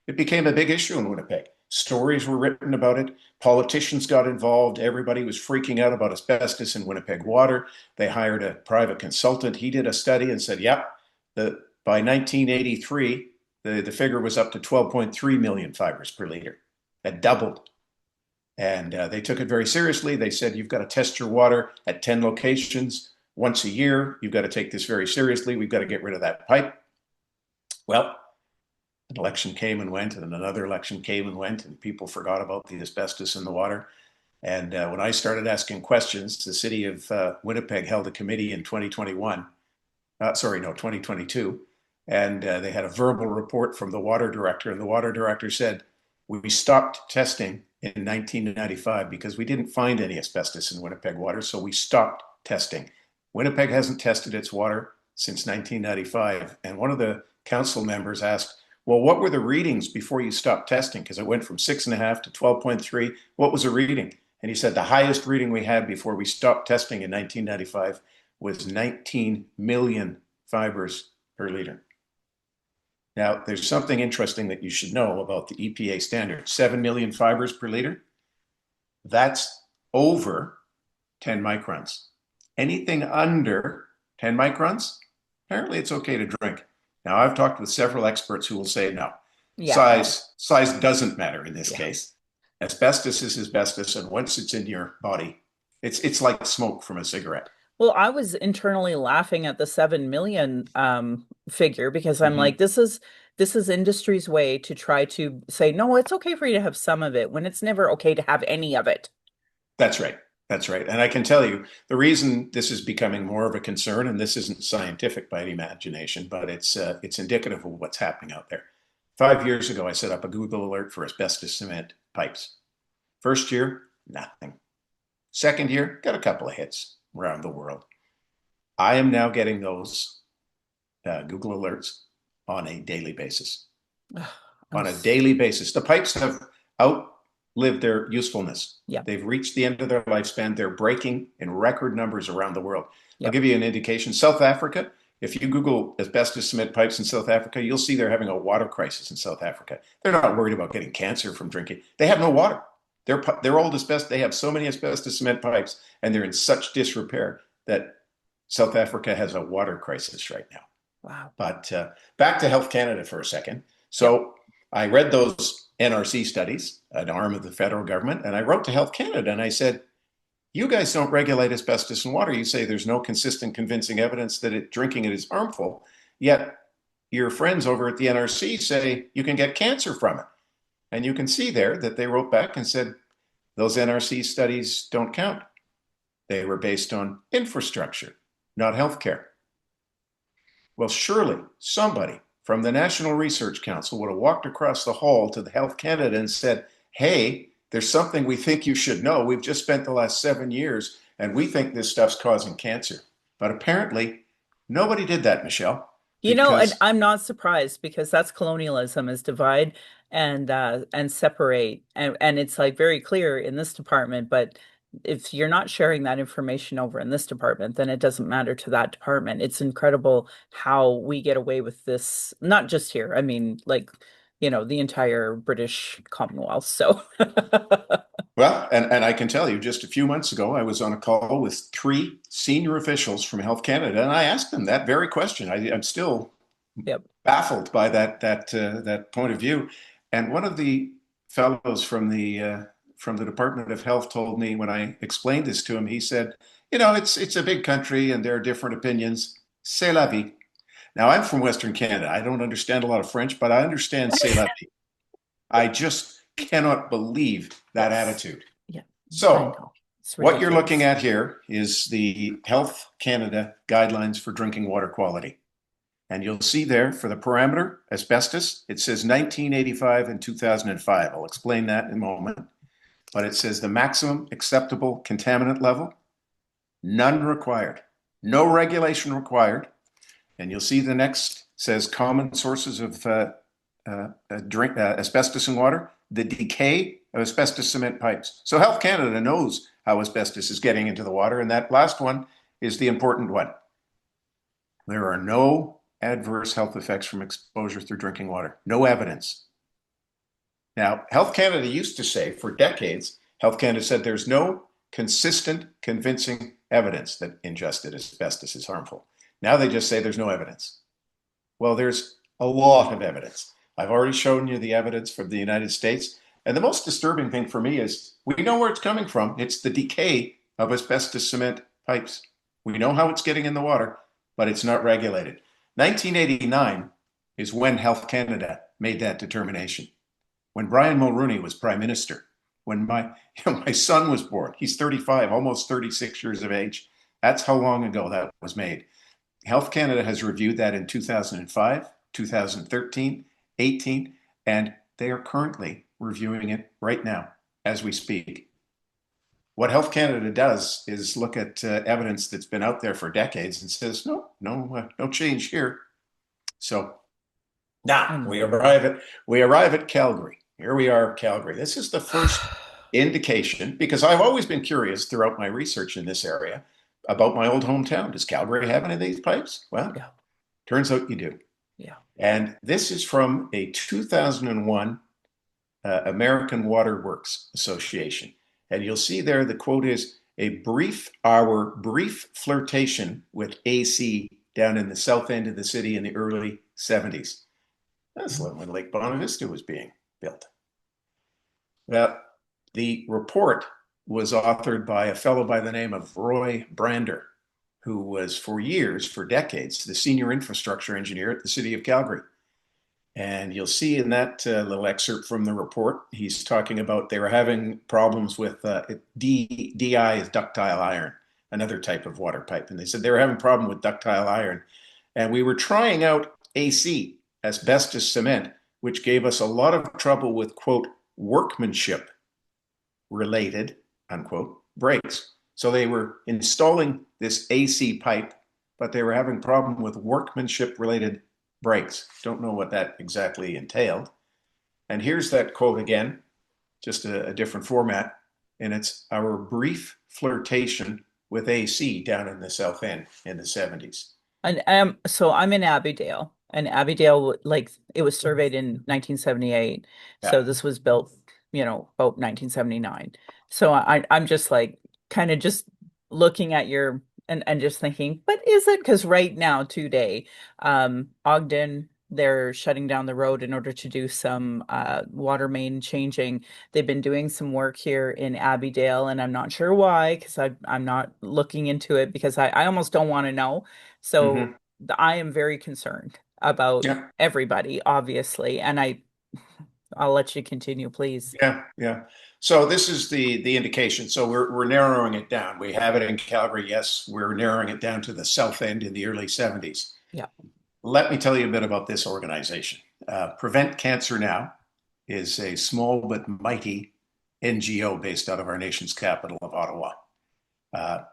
It became a big issue in Winnipeg. Stories were written about it. Politicians got involved. Everybody was freaking out about asbestos in Winnipeg water. They hired a private consultant. He did a study and said, yep, by 1983, the figure was up to 12.3 million fibers per liter. That doubled. And they took it very seriously. They said, you've got to test your water at 10 locations once a year. You've got to take this very seriously. We've got to get rid of that pipe. Well, an election came and went, and another election came and went, and people forgot about the asbestos in the water. And when I started asking questions, the city of Winnipeg held a committee in 2022, and they had a verbal report from the water director, and the water director said, we stopped testing in 1995 because we didn't find any asbestos in Winnipeg water, so we stopped testing. Winnipeg hasn't tested its water since 1995, and one of the council members asked, well, what were the readings before you stopped testing? Because it went from 6.5 to 12.3. What was the reading? And he said the highest reading we had before we stopped testing in 1995 was 19 million fibers per liter. Now, there's something interesting that you should know about the EPA standard. 7 million fibers per liter, that's over 10 microns. Anything under 10 microns, apparently it's okay to drink. Now, I've talked with several experts who will say no. Yeah. Size doesn't matter in this case. Asbestos is asbestos, and once it's in your body, it's like smoke from a cigarette. Well, I was internally laughing at the 7 million figure because I'm like, this is industry's way to try to say, no, it's okay for you to have some of it when it's never okay to have any of it. That's right. That's right. And I can tell you the reason this is becoming more of a concern, and this isn't scientific by any imagination, but it's indicative of what's happening out there. 5 years ago, I set up a Google alert for asbestos cement pipes. First year, nothing. Second year, got a couple of hits around the world. I am now getting those Google alerts on a daily basis. On a daily basis. The pipes have outlived their usefulness. Yep. They've reached the end of their lifespan. They're breaking in record numbers around the world. I'll Yep. give you an indication. South Africa, if you Google asbestos cement pipes in South Africa, you'll see they're having a water crisis in South Africa. They're not worried about getting cancer from drinking. They have no water. They're old asbestos. They have so many asbestos cement pipes, and they're in such disrepair that South Africa has a water crisis right now. Wow. But back to Health Canada for a second. Yep. So I read those NRC studies, an arm of the federal government, and I wrote to Health Canada and I said, you guys don't regulate asbestos in water. You say there's no consistent, convincing evidence that drinking it is harmful. Yet your friends over at the NRC say you can get cancer from it. And you can see there that they wrote back and said, those NRC studies don't count. They were based on infrastructure, not healthcare. Well, surely somebody from the National Research Council would have walked across the hall to the Health Canada and said, hey, there's something we think you should know. We've just spent the last 7 years and we think this stuff's causing cancer. But apparently nobody did that, Michelle, And because, I'm not surprised because that's colonialism is divide and separate. And it's like very clear in this department, but if you're not sharing that information over in this department, then it doesn't matter to that department. It's incredible how we get away with this, not just here. I mean, like, the entire British Commonwealth. So well, and I can tell you, just a few months ago, I was on a call with 3 senior officials from Health Canada, and I asked them that very question. I'm still yep. baffled by that point of view. And one of the fellows from the Department of Health told me when I explained this to him, he said, it's a big country and there are different opinions. C'est la vie. Now I'm from Western Canada. I don't understand a lot of French, but I understand c'est la vie. I just cannot believe that attitude. Yeah, I So know. It's what you're looking ridiculous. at here is the Health Canada guidelines for drinking water quality. And you'll see there for the parameter, asbestos, it says 1985 and 2005. I'll explain that in a moment. But it says the maximum acceptable contaminant level, none required. No regulation required. And you'll see the next says common sources of asbestos in water, the decay of asbestos cement pipes. So Health Canada knows how asbestos is getting into the water. And that last one is the important one. There are no adverse health effects from exposure through drinking water. No evidence. Now, Health Canada used to say for decades, Health Canada said there's no consistent, convincing evidence that ingested asbestos is harmful. Now they just say there's no evidence. Well, there's a lot of evidence. I've already shown you the evidence from the United States. And the most disturbing thing for me is we know where it's coming from. It's the decay of asbestos cement pipes. We know how it's getting in the water, but it's not regulated. 1989 is when Health Canada made that determination. When Brian Mulroney was Prime Minister, when my son was born, he's 35, almost 36 years of age. That's how long ago that was made. Health Canada has reviewed that in 2005, 2013, 18, and they are currently reviewing it right now as we speak. What Health Canada does is look at evidence that's been out there for decades and says, no change here. So now we arrive at Calgary. Here we are, Calgary. This is the first indication, because I've always been curious throughout my research in this area about my old hometown. Does Calgary have any of these pipes? Well, Yeah. turns out you do. Yeah. And this is from a 2001 American Water Works Association. And you'll see there the quote is, our brief flirtation with AC down in the south end of the city in the early 70s. That's when Lake Bonavista was being built. Well, the report was authored by a fellow by the name of Roy Brander, who was for decades, the senior infrastructure engineer at the city of Calgary. And you'll see in that little excerpt from the report, he's talking about they were having problems with DI is ductile iron, another type of water pipe. And they said they were having a problem with ductile iron. And we were trying out AC, asbestos cement, which gave us a lot of trouble with, quote, workmanship related, unquote, breaks. So they were installing this AC pipe, but they were having a problem with workmanship related breaks. Don't know what that exactly entailed. And here's that quote again. just a different format. And it's our brief flirtation with AC down in the South End in the 70s. And so I'm in Abbeydale, and Abbeydale, like it was surveyed in 1978. Yeah. So this was built, about 1979. So I'm just like kind of just looking at your and just thinking, but is it? Because right now, today, Ogden, they're shutting down the road in order to do some water main changing. They've been doing some work here in Abbeydale, and I'm not sure why, because I'm not looking into it because I almost don't want to know. So Hmm. I am very concerned about Yeah. everybody, obviously, and I'll let you continue, please. Yeah. Yeah. So this is the indication. So we're narrowing it down. We have it in Calgary. Yes, we're narrowing it down to the South End in the early 70s. Yeah. Let me tell you a bit about this organization. Prevent Cancer Now is a small but mighty NGO based out of our nation's capital of Ottawa. Uh,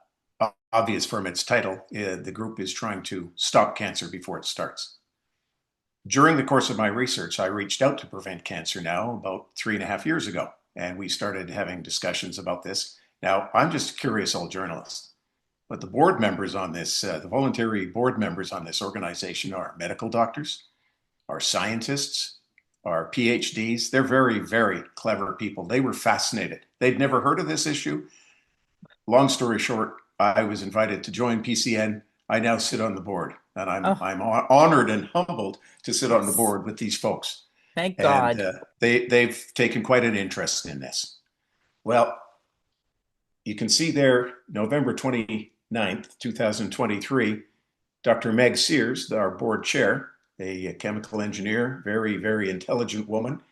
Obvious from its title, the group is trying to stop cancer before it starts. During the course of my research, I reached out to Prevent Cancer Now about 3.5 years ago, and we started having discussions about this. Now, I'm just a curious old journalist, but the board members on this, the voluntary board members on this organization are medical doctors, are scientists, are PhDs. They're very, very clever people. They were fascinated. They'd never heard of this issue. Long story short, I was invited to join PCN. I now sit on the board, and Oh, I'm honored and humbled to sit on the yes. board with these folks. Thank And God. they've taken quite an interest in this. Well, you can see there, November 29th, 2023, Dr. Meg Sears, our board chair, a chemical engineer, very, very intelligent woman,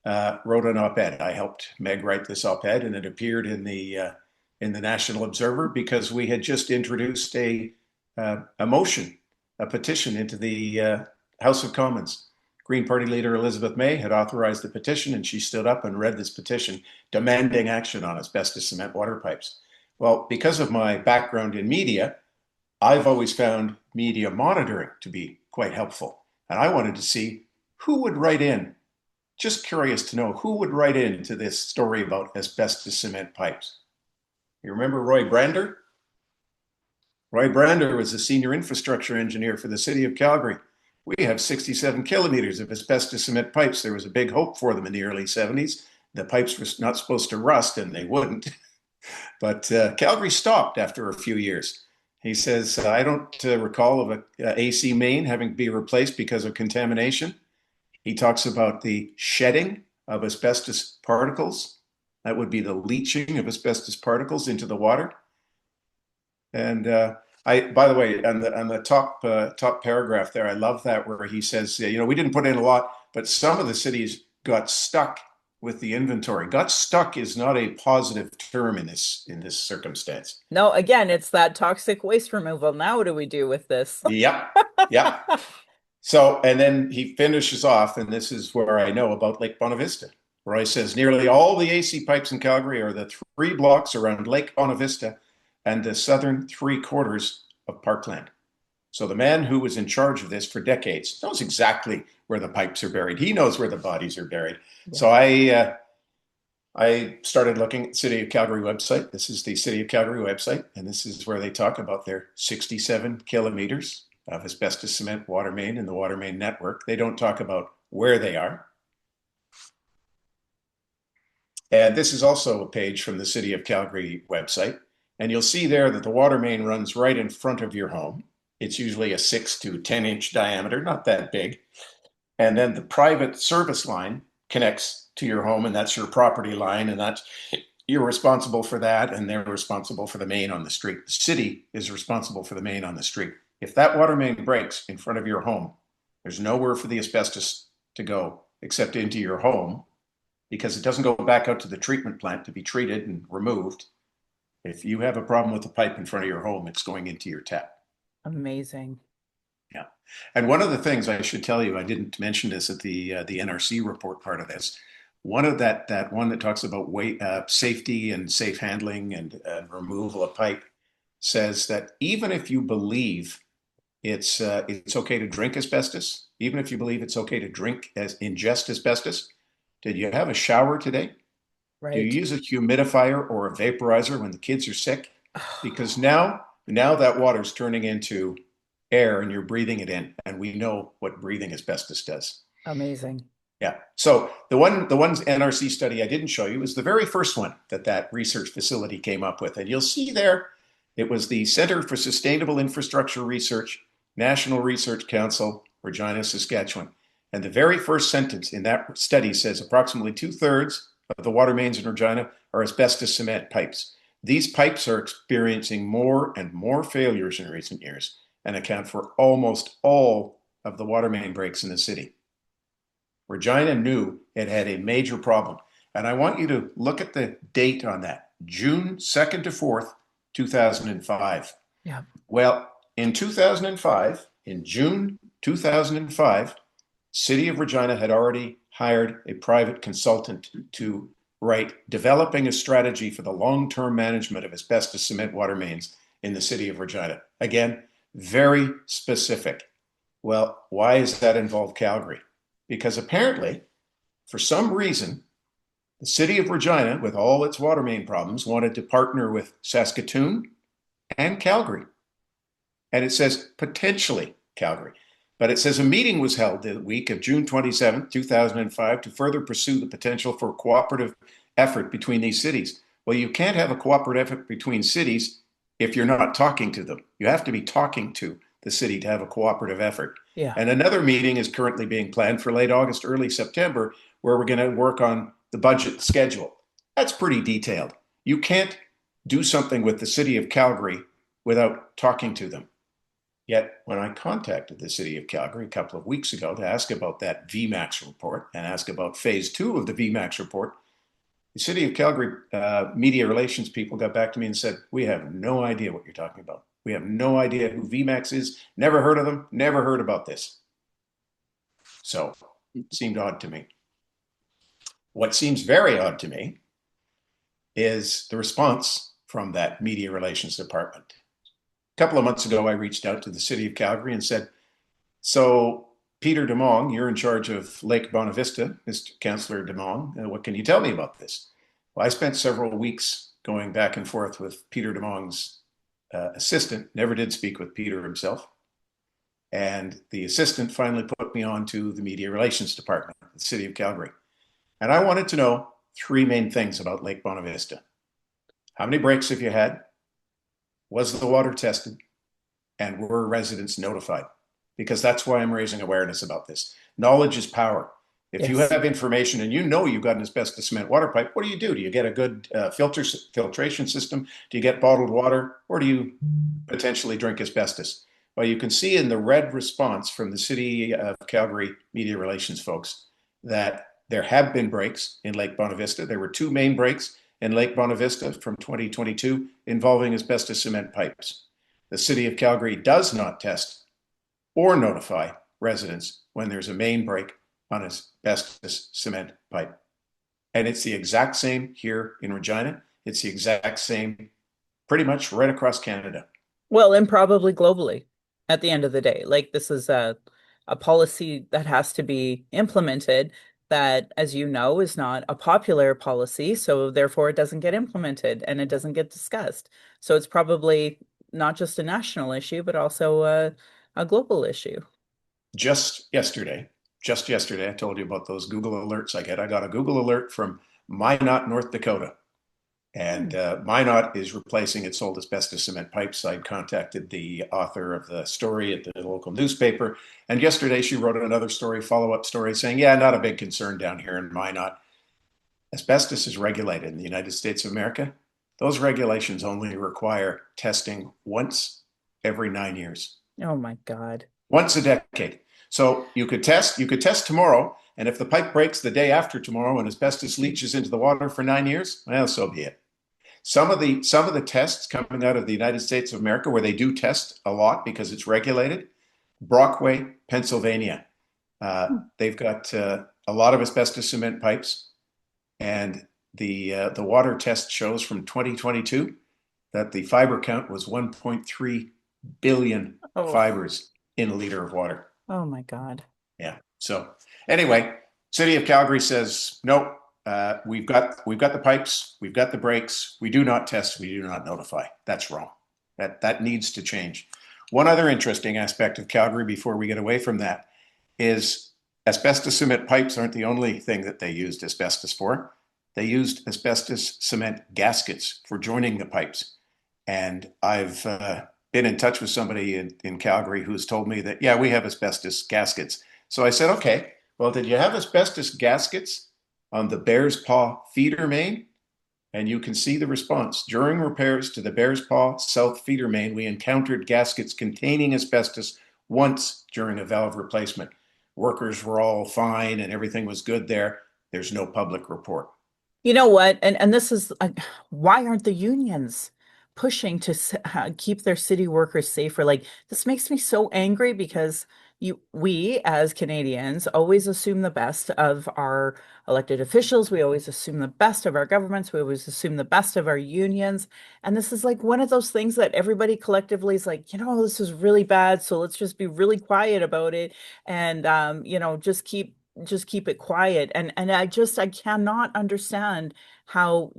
wrote an op-ed. I helped Meg write this op-ed, and it appeared in the National Observer because we had just introduced a motion, a petition into the House of Commons. Green Party leader Elizabeth May had authorized the petition, and she stood up and read this petition demanding action on asbestos cement water pipes. Well, because of my background in media, I've always found media monitoring to be quite helpful. And I wanted to see who would write in. Just curious to know who would write into this story about asbestos cement pipes. You remember Roy Brander? Roy Brander was a senior infrastructure engineer for the city of Calgary. We have 67 kilometers of asbestos cement pipes. There was a big hope for them in the early 70s. The pipes were not supposed to rust, and they wouldn't. But Calgary stopped after a few years. He says, I don't recall of a AC main having to be replaced because of contamination. He talks about the shedding of asbestos particles. That would be the leaching of asbestos particles into the water. And by the way, on the top paragraph there, I love that where he says, we didn't put in a lot, but some of the cities got stuck with the inventory. Got stuck is not a positive term in this circumstance. No, again, it's that toxic waste removal. Now, what do we do with this? Yep, yep. So, and then he finishes off, and this is where I know about Lake Bonavista, where he says nearly all the AC pipes in Calgary are the 3 blocks around Lake Bonavista and the southern 3/4 of Parkland. So the man who was in charge of this for decades knows exactly where the pipes are buried. He knows where the bodies are buried. Yeah. So I started looking at the City of Calgary website. This is the City of Calgary website, and this is where they talk about their 67 kilometers of asbestos cement water main in the water main network. They don't talk about where they are. And this is also a page from the City of Calgary website. And you'll see there that the water main runs right in front of your home. It's usually a 6 to 10-inch diameter, not that big. And then the private service line connects to your home, and that's your property line, and that's you're responsible for that, and they're responsible for the main on the street. The city is responsible for the main on the street. If that water main breaks in front of your home, there's nowhere for the asbestos to go except into your home because it doesn't go back out to the treatment plant to be treated and removed. If you have a problem with the pipe in front of your home, it's going into your tap. Amazing. Yeah. And one of the things I should tell you, I didn't mention this at the NRC report part of this. One of that one that talks about safety and safe handling and removal of pipe says that even if you believe it's okay to drink asbestos, even if you believe it's okay to ingest asbestos, did you have a shower today? Do you Right. use a humidifier or a vaporizer when the kids are sick? Because now that water's turning into air and you're breathing it in, and we know what breathing asbestos does. Amazing. Yeah. So the one's NRC study I didn't show you is the very first one that research facility came up with, and you'll see there it was the Center for Sustainable Infrastructure Research, National Research Council, Regina, Saskatchewan. And the very first sentence in that study says approximately two-thirds of the water mains in Regina are asbestos cement pipes. These pipes are experiencing more and more failures in recent years and account for almost all of the water main breaks in the city. Regina knew it had a major problem. And I want you to look at the date on that, June 2nd to 4th, 2005. Yeah. Well, in 2005, in June 2005, City of Regina had already hired a private consultant to write developing a strategy for the long-term management of asbestos cement water mains in the City of Regina. Again, very specific. Well, why does that involve Calgary? Because apparently, for some reason, the City of Regina, with all its water main problems, wanted to partner with Saskatoon and Calgary. And it says potentially Calgary. But it says a meeting was held the week of June 27th, 2005, to further pursue the potential for cooperative effort between these cities. Well, you can't have a cooperative effort between cities if you're not talking to them. You have to be talking to the city to have a cooperative effort. Yeah. And another meeting is currently being planned for late August, early September, where we're going to work on the budget schedule. That's pretty detailed. You can't do something with the city of Calgary without talking to them. Yet, when I contacted the city of Calgary a couple of weeks ago to ask about that VMAX report and ask about phase two of the VMAX report, the city of Calgary media relations people got back to me and said, "We have no idea what you're talking about. We have no idea who VMAX is. Never heard of them. Never heard about this." So it seemed odd to me. What seems very odd to me is the response from that media relations department. A couple of months ago, I reached out to the city of Calgary and said, "So, Peter Demong, you're in charge of Lake Bonavista, Mr. Councillor Demong. What can you tell me about this?" Well, I spent several weeks going back and forth with Peter Demong's assistant, never did speak with Peter himself. And the assistant finally put me on to the media relations department of the city of Calgary. And I wanted to know three main things about Lake Bonavista. How many breaks have you had? Was the water tested? And were residents notified? Because that's why I'm raising awareness about this. Knowledge is power. If you Yes. have information and you know you've got an asbestos cement water pipe, what do you do? Do you get a good filtration system? Do you get bottled water? Or do you potentially drink asbestos? Well, you can see in the red response from the City of Calgary media relations folks that there have been breaks in Lake Bonavista. There were two main breaks in Lake Bonavista from 2022 involving asbestos cement pipes. The City of Calgary does not test or notify residents when there's a main break on asbestos cement pipe. And it's the exact same here in Regina. It's the exact same pretty much right across Canada. Well, and probably globally at the end of the day. Like this is a policy that has to be implemented that, as you know, is not a popular policy, so therefore it doesn't get implemented and it doesn't get discussed. So it's probably not just a national issue, but also a global issue. Just yesterday, just yesterday, I told you about those Google alerts I get. I got a Google alert from Minot, North Dakota. And Hmm. Minot is replacing its old asbestos cement pipes. I contacted the author of the story at the local newspaper. And yesterday she wrote another story, follow-up story, saying, yeah, not a big concern down here in Minot. Asbestos is regulated in the United States of America. Those regulations only require testing once every 9 years, Oh my God. once a decade. So you could test tomorrow, and if the pipe breaks the day after tomorrow and asbestos leaches into the water for 9 years, well, so be it. Some of the tests coming out of the United States of America, where they do test a lot because it's regulated, Brockway, Pennsylvania. They've got a lot of asbestos cement pipes, and the water test shows from 2022 that the fiber count was 1.3 billion Oh, fibers in a liter of water. oh my God. Yeah. So anyway, City of Calgary says nope. we've got the pipes, we've got the breaks. We do not test, we do not notify. That's wrong. That needs to change. One other interesting aspect of Calgary before we get away from that is asbestos cement pipes aren't the only thing that they used asbestos for. They used asbestos cement gaskets for joining the pipes. And I've been in touch with somebody in Calgary who's told me that, yeah, we have asbestos gaskets. So I said, okay, well, did you have asbestos gaskets on the Bear's Paw feeder main? And you can see the response. During repairs to the Bear's Paw South feeder main, we encountered gaskets containing asbestos once during a valve replacement. Workers were all fine and everything was good there. There's no public report. You know what? And this is why aren't the unions pushing to keep their city workers safer? Like this makes me so angry because we as Canadians always assume the best of our elected officials. We always assume the best of our governments. We always assume the best of our unions. And this is like one of those things that everybody collectively is like, this is really bad, so let's just be really quiet about it and just keep it quiet. And I cannot understand how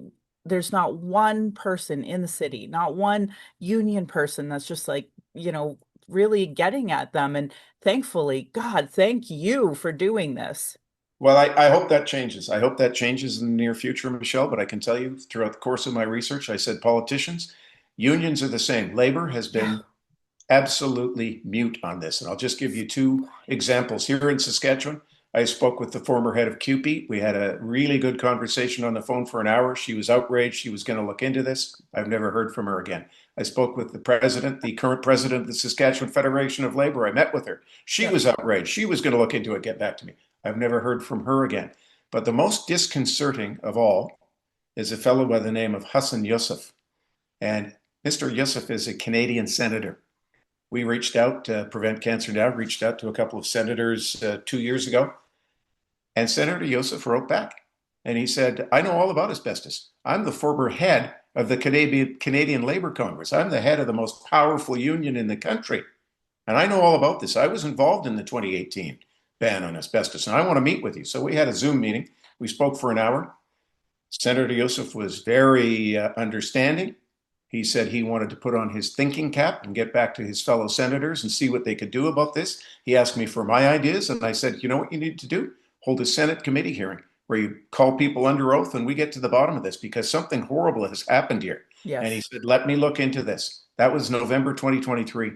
there's not one person in the city, not one union person that's just like, really getting at them. And thankfully, God, thank you for doing this. Well, I hope that changes. I hope that changes in the near future, Michelle. But I can tell you throughout the course of my research, I said politicians, unions are the same. Labor has Yeah. been absolutely mute on this. And I'll just give you two examples. Here in Saskatchewan, I spoke with the former head of CUPE. We had a really good conversation on the phone for an hour. She was outraged. She was going to look into this. I've never heard from her again. I spoke with the president, the current president of the Saskatchewan Federation of Labor. I met with her. She Yeah. was outraged. She was going to look into it, get back to me. I've never heard from her again. But the most disconcerting of all is a fellow by the name of Hassan Youssef. And Mr. Youssef is a Canadian senator. We reached out to Prevent Cancer Now, reached out to a couple of senators 2 years ago, and Senator Youssef wrote back. And he said, I know all about asbestos. I'm the former head of the Canadian Labour Congress. I'm the head of the most powerful union in the country. And I know all about this. I was involved in the 2018 ban on asbestos, and I want to meet with you. So we had a Zoom meeting. We spoke for an hour. Senator Youssef was very understanding. He said he wanted to put on his thinking cap and get back to his fellow senators and see what they could do about this. He asked me for my ideas, and I said, you know what you need to do? Hold a Senate committee hearing where you call people under oath and we get to the bottom of this because something horrible has happened here. And he Yes. said, let me look into this. That was November 2023.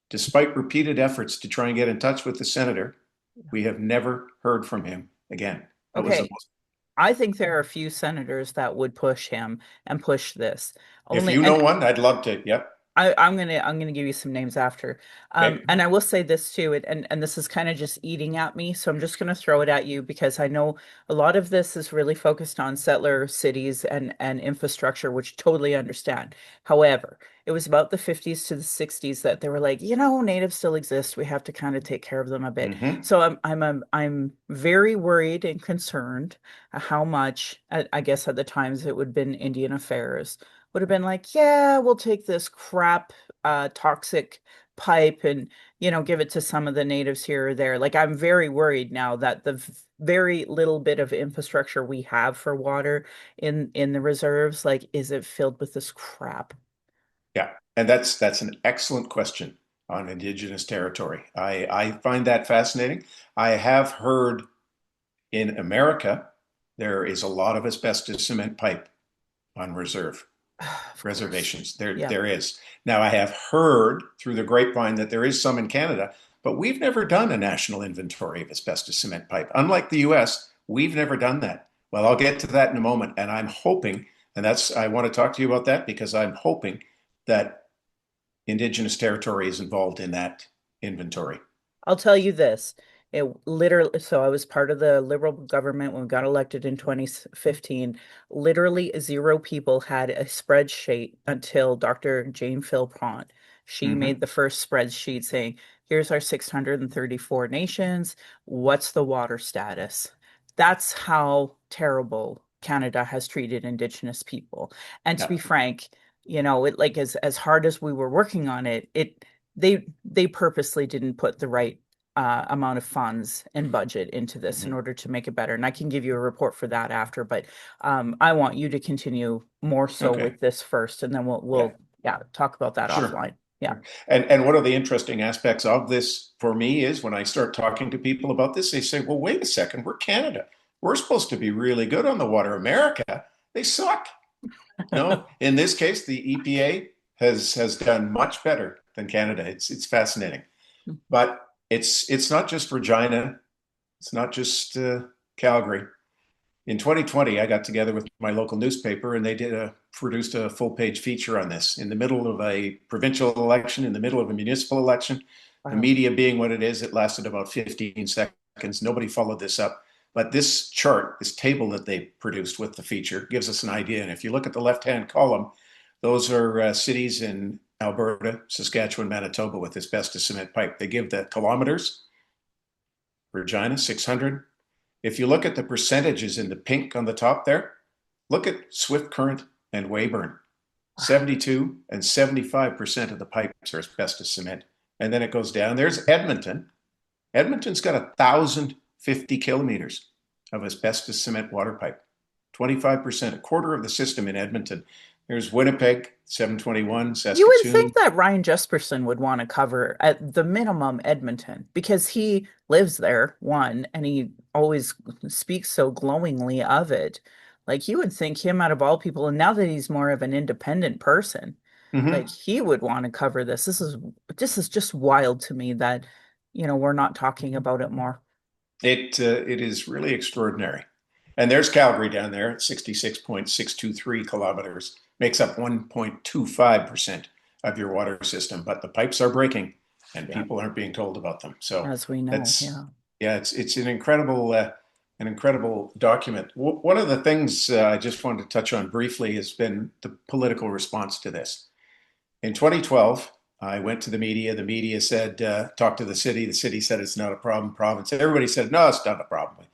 Despite repeated efforts to try and get in touch with the senator, we have never heard from him again. That was the Okay. most. I think there are a few senators that would push him and push this. If Only, you know and one, I'd love to. Yep. I'm gonna give you some names after. Okay. And I will say this too, and this is kind of just eating at me, so I'm just gonna throw it at you because I know a lot of this is really focused on settler cities and infrastructure, which totally understand. However, it was about the 50s to the 60s that they were like, natives still exist. We have to kind of take care of them a bit. Mm-hmm. So I'm very worried and concerned how much I guess at the times it would have been Indian Affairs would have been like, yeah, we'll take this crap, toxic pipe and, give it to some of the natives here or there. Like, I'm very worried now that the very little bit of infrastructure we have for water in the reserves, like, is it filled with this crap? Yeah, and that's an excellent question on Indigenous territory. I find that fascinating. I have heard in America there is a lot of asbestos cement pipe on Of course. reservations. There Yeah. there is. Now I have heard through the grapevine that there is some in Canada, but we've never done a national inventory of asbestos cement pipe. Unlike the US, we've never done that. Well, I'll get to that in a moment, and I'm hoping, and that's I want to talk to you about that because I'm hoping that Indigenous territory is involved in that inventory. I'll tell you this. It literally, so I was part of the Liberal government when we got elected in 2015. Literally zero people had a spreadsheet until Dr. Jane Philpont. She made Hmm. the first spreadsheet saying, here's our 634 nations. What's the water status? That's how terrible Canada has treated Indigenous people. And to be Yeah. frank, it like as hard as we were working on it, they purposely didn't put the right amount of funds and budget into this in Mhm. order to make it better. And I can give you a report for that after, but I want you to continue more so Okay. with this first, and then Yeah, we'll yeah, talk about that sure. offline. Yeah. And one of the interesting aspects of this for me is when I start talking to people about this, they say, well, wait a second, we're Canada. We're supposed to be really good on the water. America, they suck. No, in this case, the EPA has done much better than Canada. It's fascinating. But it's not just Regina, it's not just Calgary. In 2020, I got together with my local newspaper and they produced a full page feature on this in the middle of a provincial election, in the middle of a municipal election. The Wow. media being what it is, it lasted about 15 seconds. Nobody followed this up. But this chart, this table that they produced with the feature, gives us an idea. And if you look at the left hand column, those are cities in Alberta, Saskatchewan, Manitoba with asbestos cement pipe. They give the kilometers. Regina, 600. If you look at the percentages in the pink on the top there, look at Swift Current and Weyburn. 72 and 75% of the pipes are asbestos cement. And then it goes down. There's Edmonton. Edmonton's got 1,050 kilometers of asbestos cement water pipe. 25%, a quarter of the system in Edmonton. There's Winnipeg, 721, You would think Saskatoon. that Ryan Jesperson would want to cover at the minimum Edmonton because he lives there, one, and he always speaks so glowingly of it. Like you would think him out of all people, and now that he's more of an independent person, like Mm-hmm. he would want to cover this. This is just wild to me that, we're not talking about it more. It is really extraordinary. And there's Calgary down there at 66.623 kilometers, makes up 1.25% of your water system. But the pipes are breaking and Yeah, people aren't being told about them. So as we know. that's, Yeah. yeah, it's an incredible document. One of the things I just wanted to touch on briefly has been the political response to this. In 2012, I went to the media. The media said, talk to the city. The city said it's not a problem. Province. Everybody said, no, it's not a problem.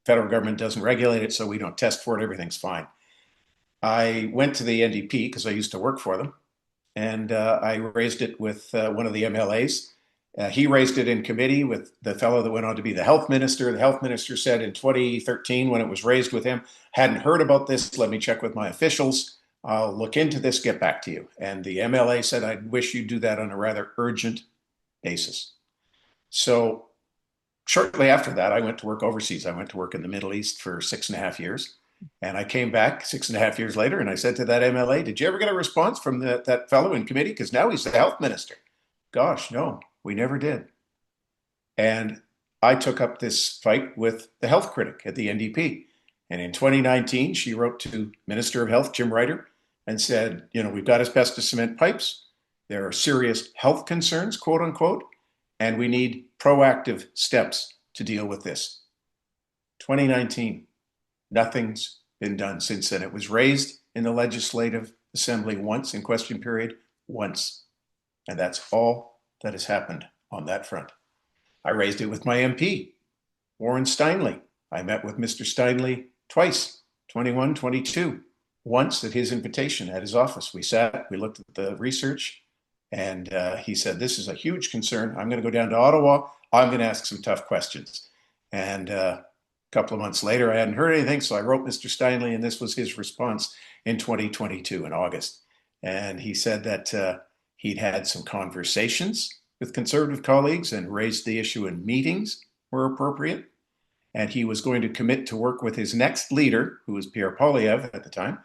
Federal government doesn't regulate it, so we don't test for it. Everything's fine. I went to the NDP because I used to work for them, and I raised it with one of the MLAs. He raised it in committee with the fellow that went on to be the health minister. The health minister said in 2013, when it was raised with him, hadn't heard about this. Let me check with my officials. I'll look into this, get back to you. And the MLA said, I wish you'd do that on a rather urgent basis. So shortly after that, I went to work overseas. I went to work in the Middle East for 6.5 years. And I came back 6.5 years later and I said to that MLA, did you ever get a response from that fellow in committee? Because now he's the health minister. Gosh, no, we never did. And I took up this fight with the health critic at the NDP. And in 2019, she wrote to Minister of Health, Jim Ryder, and said, we've got asbestos cement pipes. There are serious health concerns, quote unquote, and we need proactive steps to deal with this. 2019, nothing's been done since then. It was raised in the Legislative Assembly once in question period, once. And that's all that has happened on that front. I raised it with my MP, Warren Steinley. I met with Mr. Steinley twice, 21, 22, once at his invitation at his office. We sat, we looked at the research, and he said, this is a huge concern. I'm going to go down to Ottawa. I'm going to ask some tough questions. And a couple of months later, I hadn't heard anything. So I wrote Mr. Steinley, and this was his response in 2022 in August. And he said that he'd had some conversations with conservative colleagues and raised the issue in meetings where appropriate. And he was going to commit to work with his next leader, who was Pierre Poilievre at the time,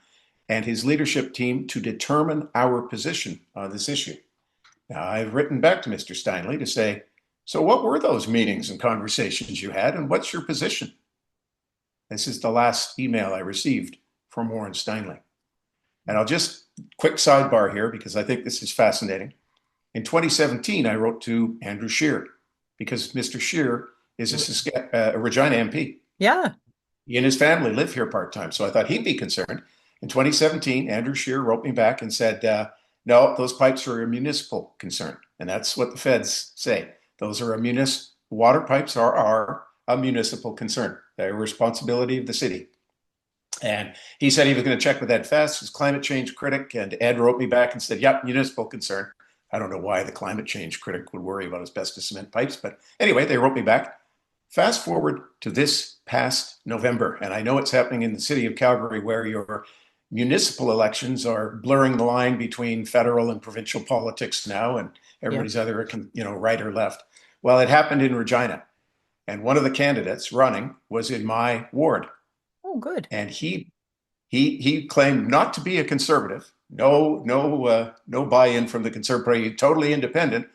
and his leadership team to determine our position on this issue. Now, I've written back to Mr. Steinley to say, so what were those meetings and conversations you had, and what's your position? This is the last email I received from Warren Steinley. And I'll just quick sidebar here because I think this is fascinating. In 2017, I wrote to Andrew Scheer because Mr. Scheer is a Regina MP. Yeah. He and his family live here part time, so I thought he'd be concerned. In 2017, Andrew Scheer wrote me back and said, no, those pipes are a municipal concern. And that's what the feds say. Those are water pipes are a municipal concern. They're a responsibility of the city. And he said he was going to check with Ed Fest, his climate change critic. And Ed wrote me back and said, yep, municipal concern. I don't know why the climate change critic would worry about asbestos cement pipes, but anyway, they wrote me back. Fast forward to this past November, and I know it's happening in the city of Calgary where your municipal elections are blurring the line between federal and provincial politics now, and Yeah. everybody's either, right or left. Well, it happened in Regina, and one of the candidates running was in my ward, Oh, good. and he claimed not to be a conservative, no buy-in from the Conservative Party, totally independent.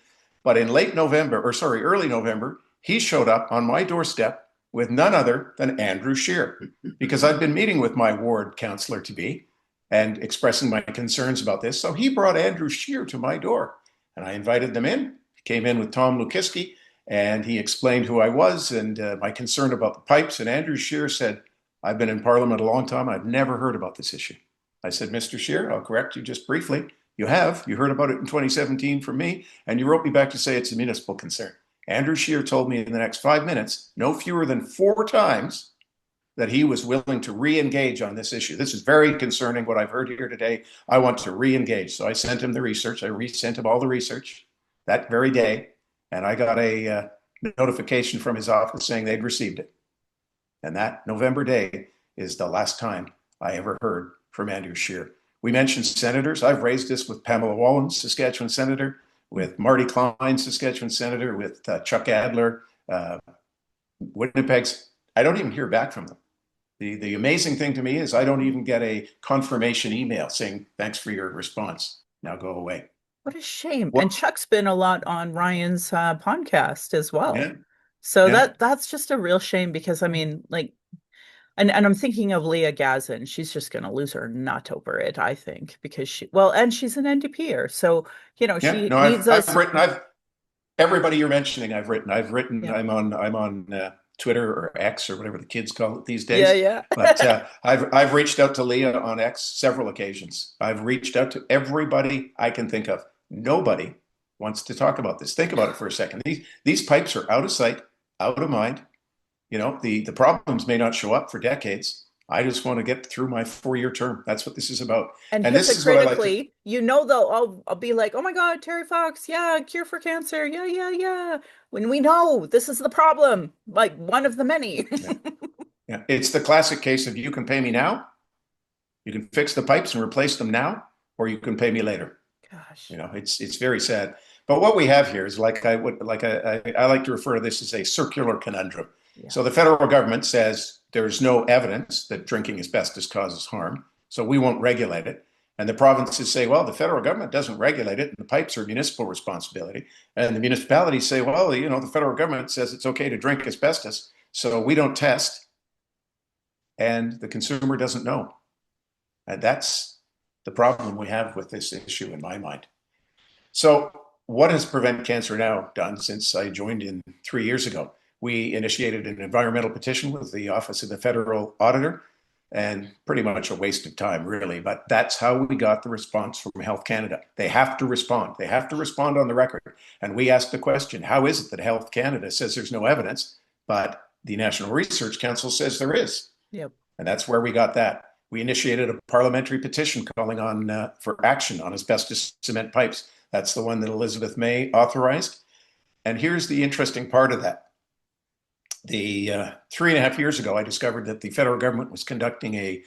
But in early November, he showed up on my doorstep with none other than Andrew Scheer, because I'd been meeting with my ward councillor to be and expressing my concerns about this. So he brought Andrew Scheer to my door, and I invited them in. He came in with Tom Lukiski, and he explained who I was and my concern about the pipes. And Andrew Scheer said, I've been in Parliament a long time. I've never heard about this issue. I said, Mr. Scheer, I'll correct you just briefly. You have. You heard about it in 2017 from me, and you wrote me back to say it's a municipal concern. Andrew Scheer told me in the next 5 minutes, no fewer than 4 times, that he was willing to re-engage on this issue. This is very concerning, what I've heard here today. I want to re-engage. So I sent him the research. I resent him all the research that very day, and I got a notification from his office saying they'd received it. And that November day is the last time I ever heard from Andrew Scheer. We mentioned senators. I've raised this with Pamela Wallin, Saskatchewan senator, with Marty Klein, Saskatchewan senator, with Chuck Adler, Winnipeg's. I don't even hear back from them. The amazing thing to me is I don't even get a confirmation email saying, thanks for your response. Now go away. What a shame. What? And Chuck's been a lot on Ryan's podcast as well. Yeah, So yeah, that's just a real shame because I mean, like, and I'm thinking of Leah Gazin. She's just going to lose her nut over it, I think, because and she's an NDPer. So, yeah. she No, needs I've us. written. Everybody you're mentioning, I've written. I've written. Yeah. I'm on Twitter or X or whatever the kids call it these Yeah, days. yeah. But I've reached out to Leah on X several occasions. I've reached out to everybody I can think of. Nobody wants to talk about this. Think about it for a second. These pipes are out of sight, out of mind. The problems may not show up for decades. I just want to get through my 4-year term. That's what this is about. And And this is what I like to. hypocritically, I'll be like, oh my God, Terry Fox, yeah, cure for cancer, yeah, yeah, yeah. When we know this is the problem, like one of the many. Yeah, yeah. It's the classic case of you can pay me now, you can fix the pipes and replace them now, or you can pay me later. Gosh. It's very sad. But what we have here is I like to refer to this as a circular conundrum. Yeah. So the federal government says there's no evidence that drinking asbestos causes harm, so we won't regulate it. And the provinces say, well, the federal government doesn't regulate it, and the pipes are municipal responsibility. And the municipalities say, well, the federal government says it's okay to drink asbestos, so we don't test, and the consumer doesn't know. And that's the problem we have with this issue in my mind. So what has Prevent Cancer Now done since I joined in 3 years ago? We initiated an environmental petition with the Office of the Federal Auditor, and pretty much a waste of time, really. But that's how we got the response from Health Canada. They have to respond. They have to respond on the record. And we asked the question, how is it that Health Canada says there's no evidence, but the National Research Council says there is? Yep. And that's where we got that. We initiated a parliamentary petition calling on for action on asbestos cement pipes. That's the one that Elizabeth May authorized. And here's the interesting part of that. 3.5 years ago, I discovered that the federal government was conducting a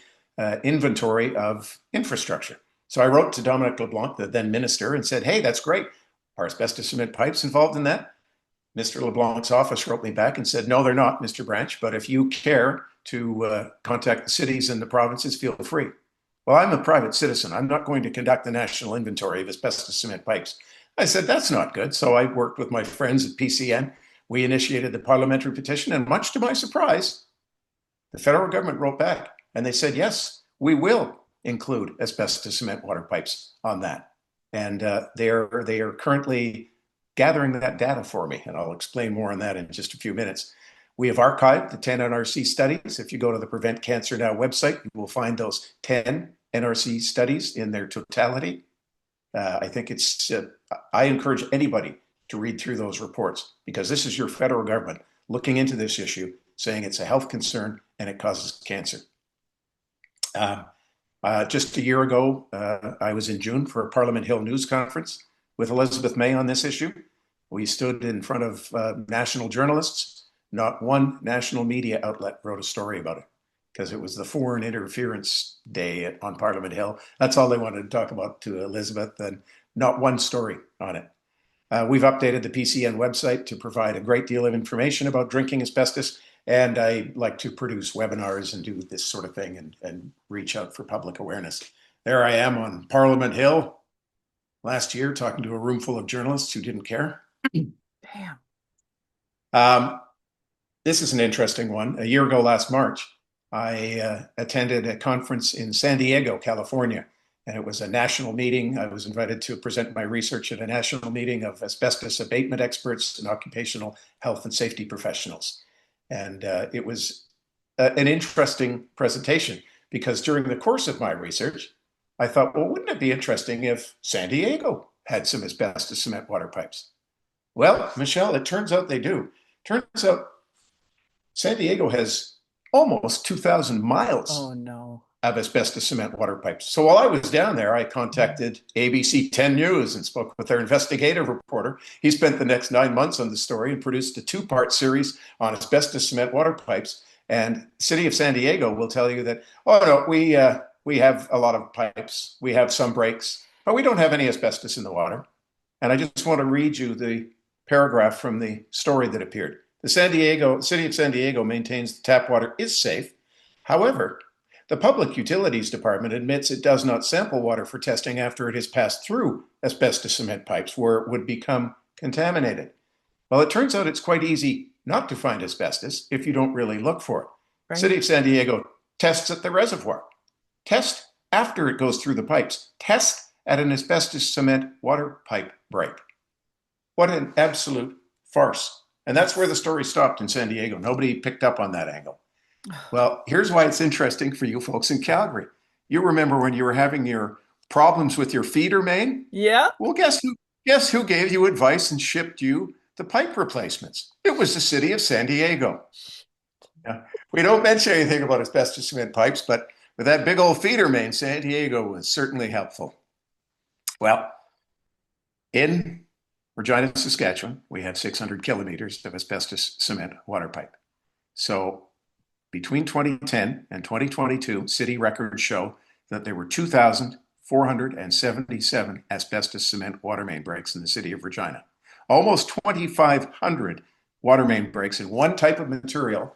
inventory of infrastructure. So I wrote to Dominic LeBlanc, the then minister, and said, hey, that's great. Are asbestos cement pipes involved in that? Mr. LeBlanc's office wrote me back and said, no, they're not, Mr. Branch, but if you care to contact the cities and the provinces, feel free. Well, I'm a private citizen. I'm not going to conduct the national inventory of asbestos cement pipes. I said, that's not good. So I worked with my friends at PCN. We initiated the parliamentary petition, and much to my surprise, the federal government wrote back and they said, yes, we will include asbestos cement water pipes on that. And they are currently gathering that data for me, and I'll explain more on that in just a few minutes. We have archived the 10 NRC studies. If you go to the Prevent Cancer Now website, you will find those 10 NRC studies in their totality. I think I encourage anybody to read through those reports, because this is your federal government looking into this issue, saying it's a health concern and it causes cancer. Just a year ago, I was in June for a Parliament Hill News Conference. with Elizabeth May on this issue. We stood in front of national journalists. Not one national media outlet wrote a story about it because it was the Foreign Interference Day on Parliament Hill. That's all they wanted to talk about to Elizabeth, and not one story on it. We've updated the PCN website to provide a great deal of information about drinking asbestos, and I like to produce webinars and do this sort of thing and reach out for public awareness. There I am on Parliament Hill last year talking to a room full of journalists who didn't care. Damn. This is an interesting one. A year ago last March, I attended a conference in San Diego, California, and it was a national meeting. I was invited to present my research at a national meeting of asbestos abatement experts and occupational health and safety professionals. And it was an interesting presentation because during the course of my research, I thought, well, wouldn't it be interesting if San Diego had some asbestos cement water pipes? Well, Michelle, it turns out they do. Turns out San Diego has almost 2,000 miles Oh no. of asbestos cement water pipes. So while I was down there, I contacted ABC 10 News and spoke with their investigative reporter. He spent the next 9 months on the story and produced a two-part series on asbestos cement water pipes. And the city of San Diego will tell you that, oh no, we have a lot of pipes, we have some breaks, but we don't have any asbestos in the water. And I just want to read you the paragraph from the story that appeared. The city of San Diego maintains the tap water is safe. However, the Public Utilities Department admits it does not sample water for testing after it has passed through asbestos cement pipes where it would become contaminated. Well, it turns out it's quite easy not to find asbestos if you don't really look for it. Right. City of San Diego tests at the reservoir. Test after it goes through the pipes. Test at an asbestos cement water pipe break. What an absolute farce. And that's where the story stopped in San Diego. Nobody picked up on that angle. Well, here's why it's interesting for you folks in Calgary. You remember when you were having your problems with your feeder main? Yeah. Well, guess who gave you advice and shipped you the pipe replacements? It was the city of San Diego. Now, we don't mention anything about asbestos cement pipes, but with that big old feeder main, San Diego was certainly helpful. Well, in Regina, Saskatchewan, we had 600 kilometers of asbestos cement water pipe. So between 2010 and 2022, city records show that there were 2,477 asbestos cement water main breaks in the city of Regina. Almost 2,500 water main breaks in one type of material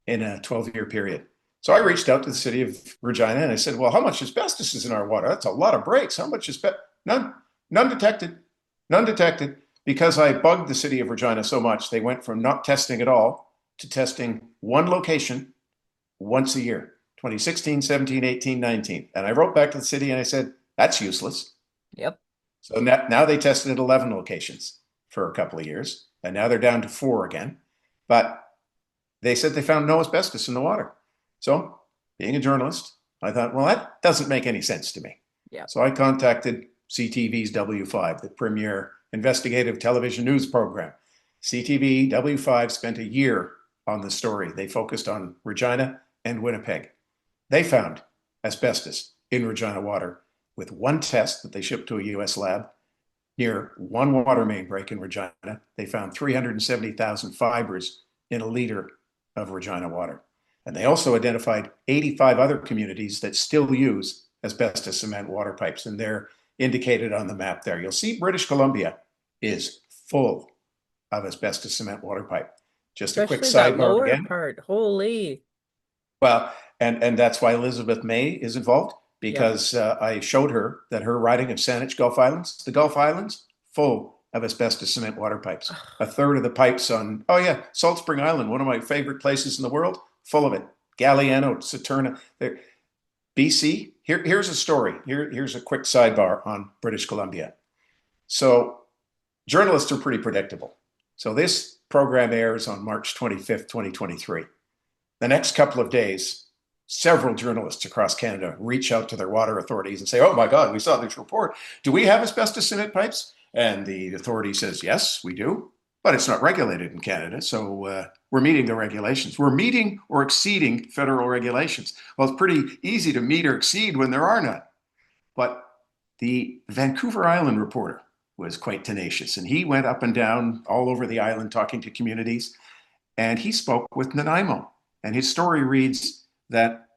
in a 12-year period. So I reached out to the city of Regina and I said, well, how much asbestos is in our water? That's a lot of breaks. How much asbestos? None detected. None detected, because I bugged the city of Regina so much. They went from not testing at all to testing one location once a year, 2016, 17, 18, 19. And I wrote back to the city and I said, that's useless. Yep. So now they tested at 11 locations for a couple of years, and now they're down to 4 again. But they said they found no asbestos in the water. So being a journalist, I thought, well, that doesn't make any sense to me. Yeah. So I contacted CTV's W5, the premier investigative television news program. CTV W5 spent a year on the story. They focused on Regina and Winnipeg. They found asbestos in Regina water with one test that they shipped to a US lab. Near one water main break in Regina, they found 370,000 fibers in a liter of Regina water. And they also identified 85 other communities that still use asbestos cement water pipes, and they're indicated on the map there. You'll see British Columbia is full of asbestos cement water pipe. Just a quick Especially that sidebar lower again. part. Holy. Well, and that's why Elizabeth May is involved, because I showed her that her riding of Saanich Gulf Islands, the Gulf Islands, full of asbestos cement water pipes. A third of the pipes on, Salt Spring Island, one of my favorite places in the world, full of it. Galliano, Saturna. There. BC, here's a story. Here's a quick sidebar on British Columbia. So journalists are pretty predictable. So this program airs on March 25th, 2023. The next couple of days, several journalists across Canada reach out to their water authorities and say, oh my God, we saw this report. Do we have asbestos cement pipes? And the authority says, yes, we do, but it's not regulated in Canada. So we're meeting the regulations. We're meeting or exceeding federal regulations. Well, it's pretty easy to meet or exceed when there are none. But the Vancouver Island reporter was quite tenacious. And he went up and down all over the island talking to communities. And he spoke with Nanaimo. And his story reads that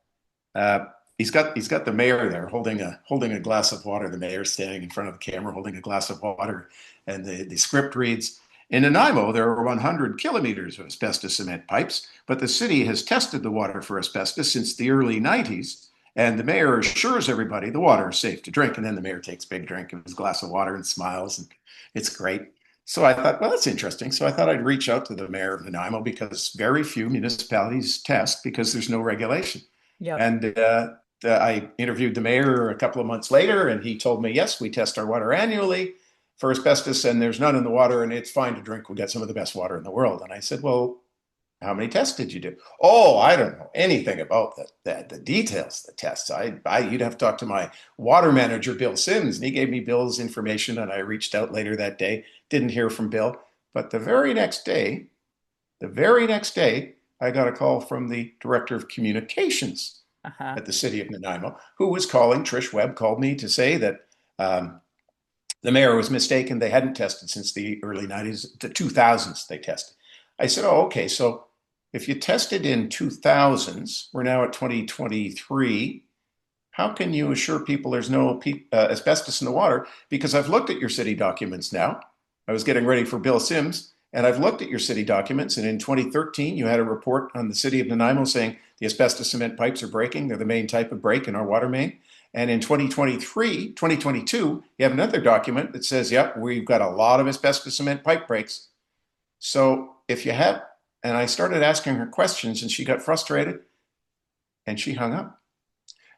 he's got the mayor there holding a glass of water. The mayor standing in front of the camera holding a glass of water, and the script reads, "In Nanaimo, there are 100 kilometers of asbestos cement pipes, but the city has tested the water for asbestos since the early 90s, and the mayor assures everybody the water is safe to drink." And then the mayor takes a big drink of his glass of water and smiles, and it's great. So I thought, well, that's interesting. So I thought I'd reach out to the mayor of Nanaimo because very few municipalities test because there's no regulation. Yep. And I interviewed the mayor a couple of months later, and he told me, yes, we test our water annually for asbestos, and there's none in the water, and it's fine to drink. We got some of the best water in the world. And I said, well, how many tests did you do? Oh, I don't know anything about the details of the tests. You'd have to talk to my water manager, Bill Sims, and he gave me Bill's information, and I reached out later that day. Didn't hear from Bill, but the very next day, I got a call from the director of communications Uh-huh. at the city of Nanaimo, who was calling. Trish Webb called me to say that the mayor was mistaken. They hadn't tested since the early 90s, the 2000s they tested. I said, oh, okay. So if you tested in 2000s, we're now at 2023. How can you assure people there's no asbestos in the water? Because I've looked at your city documents now. I was getting ready for Bill Sims, and I've looked at your city documents. And in 2013, you had a report on the city of Nanaimo saying the asbestos cement pipes are breaking. They're the main type of break in our water main. And in 2022, you have another document that says, yep, we've got a lot of asbestos cement pipe breaks. So if you have, and I started asking her questions, and she got frustrated and she hung up.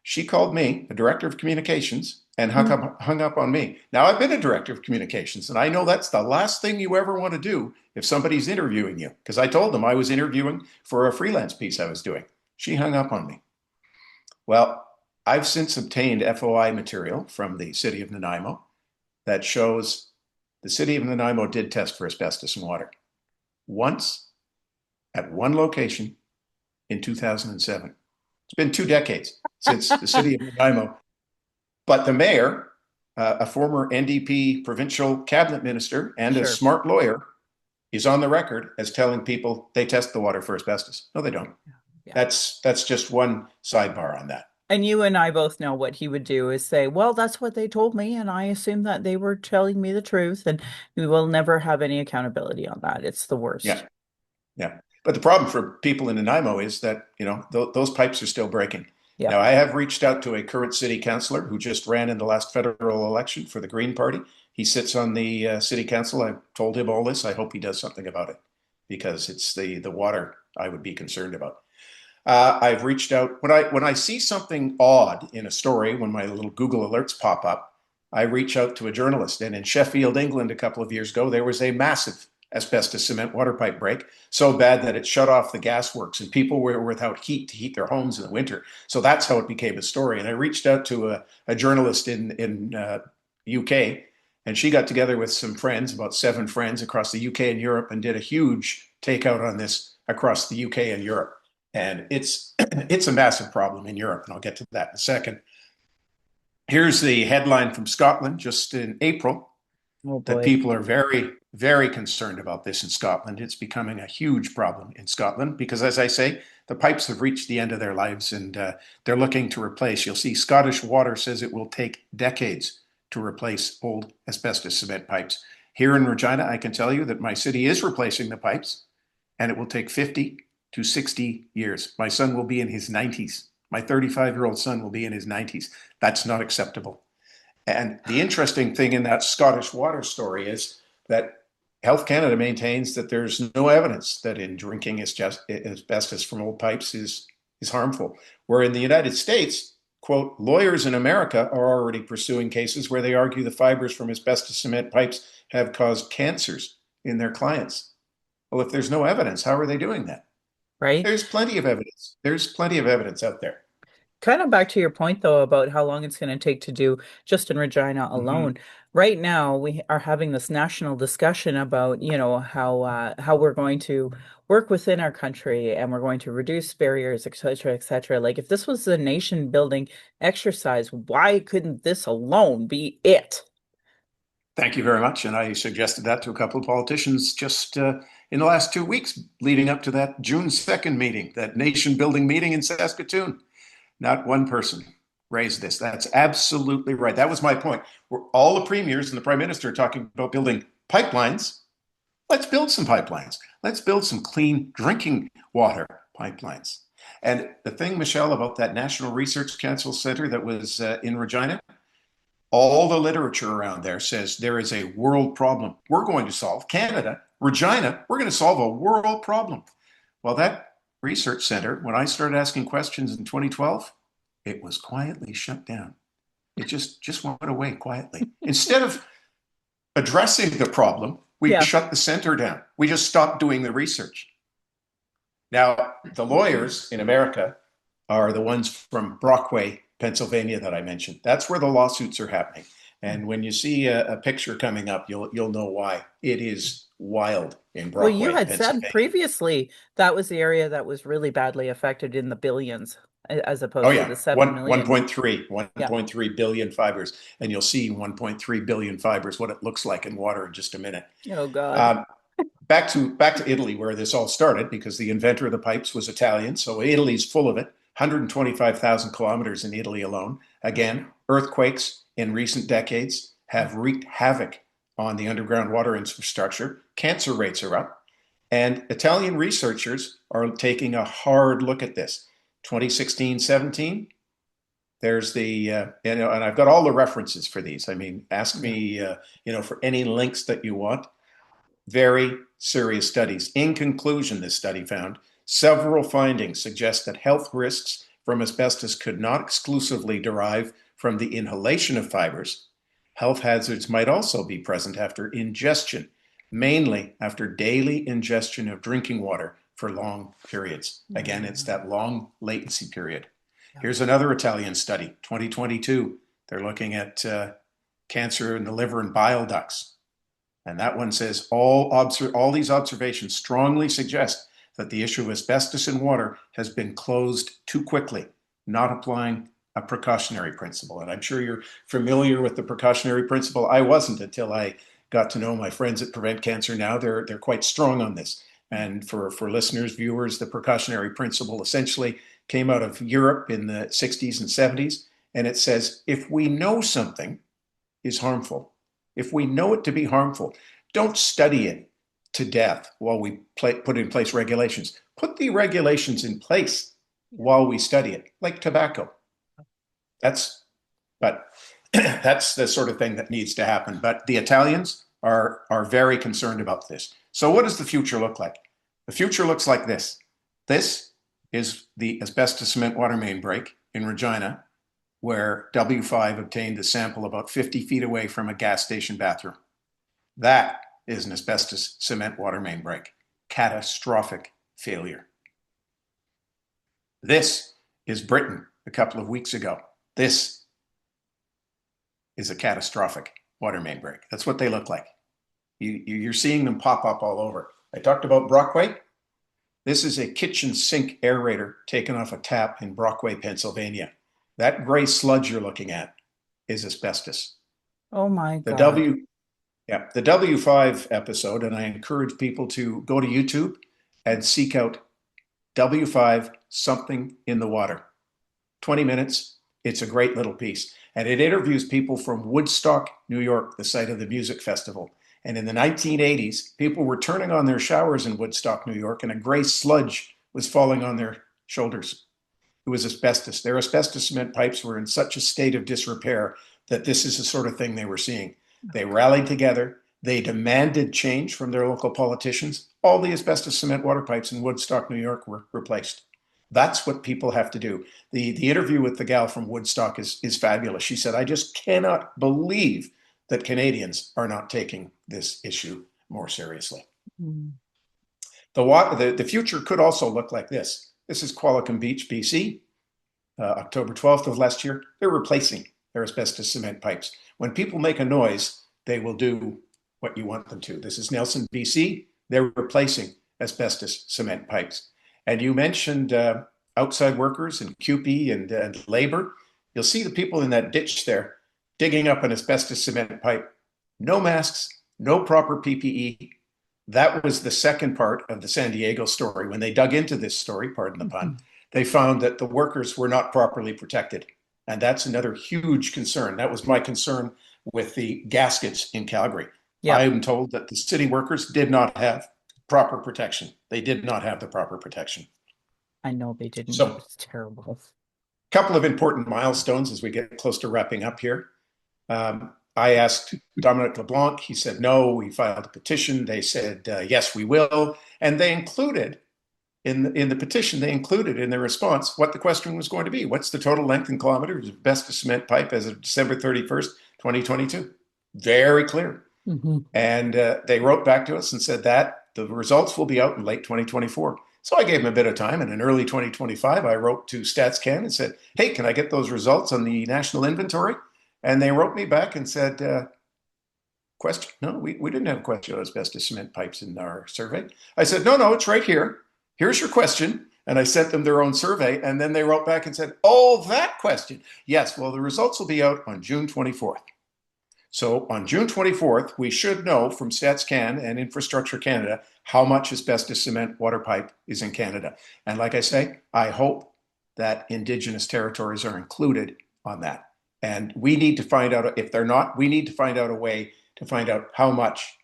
She called me, the director of communications, and hung up on me. Now, I've been a director of communications, and I know that's the last thing you ever want to do if somebody's interviewing you, because I told them I was interviewing for a freelance piece I was doing. She hung up on me. Well, I've since obtained FOI material from the city of Nanaimo that shows the city of Nanaimo did test for asbestos in water once at one location in 2007. It's been 2 decades since the city of Nanaimo, but the mayor, a former NDP provincial cabinet minister and a Sure. smart lawyer, is on the record as telling people they test the water for asbestos. No, they don't. Yeah. That's just one sidebar on that. And you and I both know what he would do is say, well, that's what they told me, and I assume that they were telling me the truth, and we will never have any accountability on that. It's the Yeah, worst. yeah. But the problem for people in Nanaimo is that, those pipes are still breaking. Now, Yep. I have reached out to a current city councillor who just ran in the last federal election for the Green Party. He sits on the city council. I've told him all this. I hope he does something about it because it's the water I would be concerned about. I've reached out when I see something odd in a story, when my little Google alerts pop up, I reach out to a journalist. And in Sheffield, England, a couple of years ago, there was a massive asbestos cement water pipe break, so bad that it shut off the gas works, and people were without heat to heat their homes in the winter. So that's how it became a story. And I reached out to a journalist in UK, and she got together with some friends, about 7 friends across the UK and Europe, and did a huge takeout on this across the UK and Europe. And it's it's a massive problem in Europe, and I'll get to that in a second. Here's the headline from Scotland just in April Oh that boy. people are very, very concerned about this in Scotland. It's becoming a huge problem in Scotland because, as I say, the pipes have reached the end of their lives, and they're looking to replace. You'll see Scottish Water says it will take decades to replace old asbestos cement pipes. Here in Regina, I can tell you that my city is replacing the pipes, and it will take 50 to 60 years. My son will be in his 90s. My 35-year-old son will be in his 90s. That's not acceptable. And the interesting thing in that Scottish Water story is that Health Canada maintains that there's no evidence that in drinking asbestos from old pipes is harmful. Where in the United States, quote, lawyers in America are already pursuing cases where they argue the fibers from asbestos cement pipes have caused cancers in their clients. Well, if there's no evidence, how are they doing that? Right? There's plenty of evidence. There's plenty of evidence out there. Kind of back to your point, though, about how long it's going to take to do just in Regina Mm-hmm. alone. Right now, we are having this national discussion about, how we're going to work within our country and we're going to reduce barriers, et cetera, et cetera. Like, if this was a nation building exercise, why couldn't this alone be it? Thank you very much. And I suggested that to a couple of politicians just in the last 2 weeks leading up to that June 2nd meeting, that nation building meeting in Saskatoon. Not one person raised this. That's absolutely right. That was my point. All the premiers and the prime minister are talking about building pipelines. Let's build some pipelines. Let's build some clean drinking water pipelines. And the thing, Michelle, about that National Research Council Center that was in Regina, all the literature around there says there is a world problem we're going to solve. Canada, Regina, we're going to solve a world problem. Well, that research center, when I started asking questions in 2012, it was quietly shut down. It just went away quietly. Instead of addressing the problem, we Yeah. shut the center down. We just stopped doing the research. Now, the lawyers in America are the ones from Brockway, Pennsylvania that I mentioned. That's where the lawsuits are happening. And when you see a picture coming up, you'll know why. It is wild in Well, you Brockway, had said Pennsylvania. previously that was the area that was really badly affected in the billions as Oh opposed to yeah, the 7 one million. 1.3, Yeah. 1.3 billion fibers, and you'll see 1.3 billion fibers what it looks like in water in just a minute. Oh God. Um, back to Italy, where this all started, because the inventor of the pipes was Italian. So Italy's full of it. 125,000 kilometers in Italy alone. Again, earthquakes in recent decades have wreaked havoc on the underground water infrastructure. Cancer rates are up. And Italian researchers are taking a hard look at this. 2016-17, there's and I've got all the references for these. I mean, ask Yeah. me, for any links that you want. Very serious studies. In conclusion, this study found several findings suggest that health risks from asbestos could not exclusively derive from the inhalation of fibers. Health hazards might also be present after ingestion, mainly after daily ingestion of drinking water for long periods. Again, it's Mm. that long latency period. Yeah. Here's another Italian study, 2022. They're looking at cancer in the liver and bile ducts. And that one says all these observations strongly suggest that the issue of asbestos in water has been closed too quickly, not applying a precautionary principle. And I'm sure you're familiar with the precautionary principle. I wasn't until I got to know my friends at Prevent Cancer now. They're quite strong on this. And for listeners, viewers, the precautionary principle essentially came out of Europe in the 60s and 70s. And it says if we know something is harmful, if we know it to be harmful, don't study it to death while we put in place regulations. Put the regulations in place while we study it, like tobacco. That's, but that's the sort of thing that needs to happen. But the Italians are very concerned about this. So what does the future look like? The future looks like this. This is the asbestos cement water main break in Regina, where W5 obtained a sample about 50 feet away from a gas station bathroom. That is an asbestos cement water main break. Catastrophic failure. This is Britain a couple of weeks ago. This is a catastrophic water main break. That's what they look like. You're seeing them pop up all over. I talked about Brockway. This is a kitchen sink aerator taken off a tap in Brockway, Pennsylvania. That gray sludge you're looking at is asbestos. Oh my The God. W, yeah, the W5 episode, and I encourage people to go to YouTube and seek out W5 something in the water. 20 minutes. It's a great little piece. And it interviews people from Woodstock, New York, the site of the music festival. And in the 1980s, people were turning on their showers in Woodstock, New York, and a gray sludge was falling on their shoulders. It was asbestos. Their asbestos cement pipes were in such a state of disrepair that this is the sort of thing they were seeing. They rallied together. They demanded change from their local politicians. All the asbestos cement water pipes in Woodstock, New York were replaced. That's what people have to do. The interview with the gal from Woodstock is fabulous. She said, I just cannot believe that Canadians are not taking this issue more seriously. Mm. The future could also look like this. This is Qualicum Beach, BC, October 12th of last year. They're replacing their asbestos cement pipes. When people make a noise, they will do what you want them to. This is Nelson, BC. They're replacing asbestos cement pipes. And you mentioned outside workers and CUPE and labor. You'll see the people in that ditch there digging up an asbestos cement pipe. no masks, no proper PPE. That was the second part of the San Diego story. When they dug into this story, pardon the pun, Mhm. they found that the workers were not properly protected. And that's another huge concern. That was my concern with the gaskets in Calgary. I Yep. am told that the city workers did not have proper protection. They did not have the proper protection. I know they didn't. It So, was terrible. a couple of important milestones as we get close to wrapping up here. I asked Dominic LeBlanc. He said no. We filed a petition. They said yes, we will, and they included in the petition. They included in their response what the question was going to be. What's the total length in kilometers of asbestos cement pipe as of December 31st, 2022? Very clear. Hmm. And they wrote back to us and said that the results will be out in late 2024. So I gave them a bit of time. And in early 2025, I wrote to StatsCan and said, hey, can I get those results on the national inventory? And they wrote me back and said, question? No, we didn't have a question on asbestos cement pipes in our survey. I said, no, it's right here. Here's your question. And I sent them their own survey. And then they wrote back and said, oh, that question. Yes, well, the results will be out on June 24th. So on June 24th, we should know from StatsCan and Infrastructure Canada how much asbestos cement water pipe is in Canada. And like I say, I hope that Indigenous territories are included on that. And we need to find out, if they're not, we need to find out a way to find out how much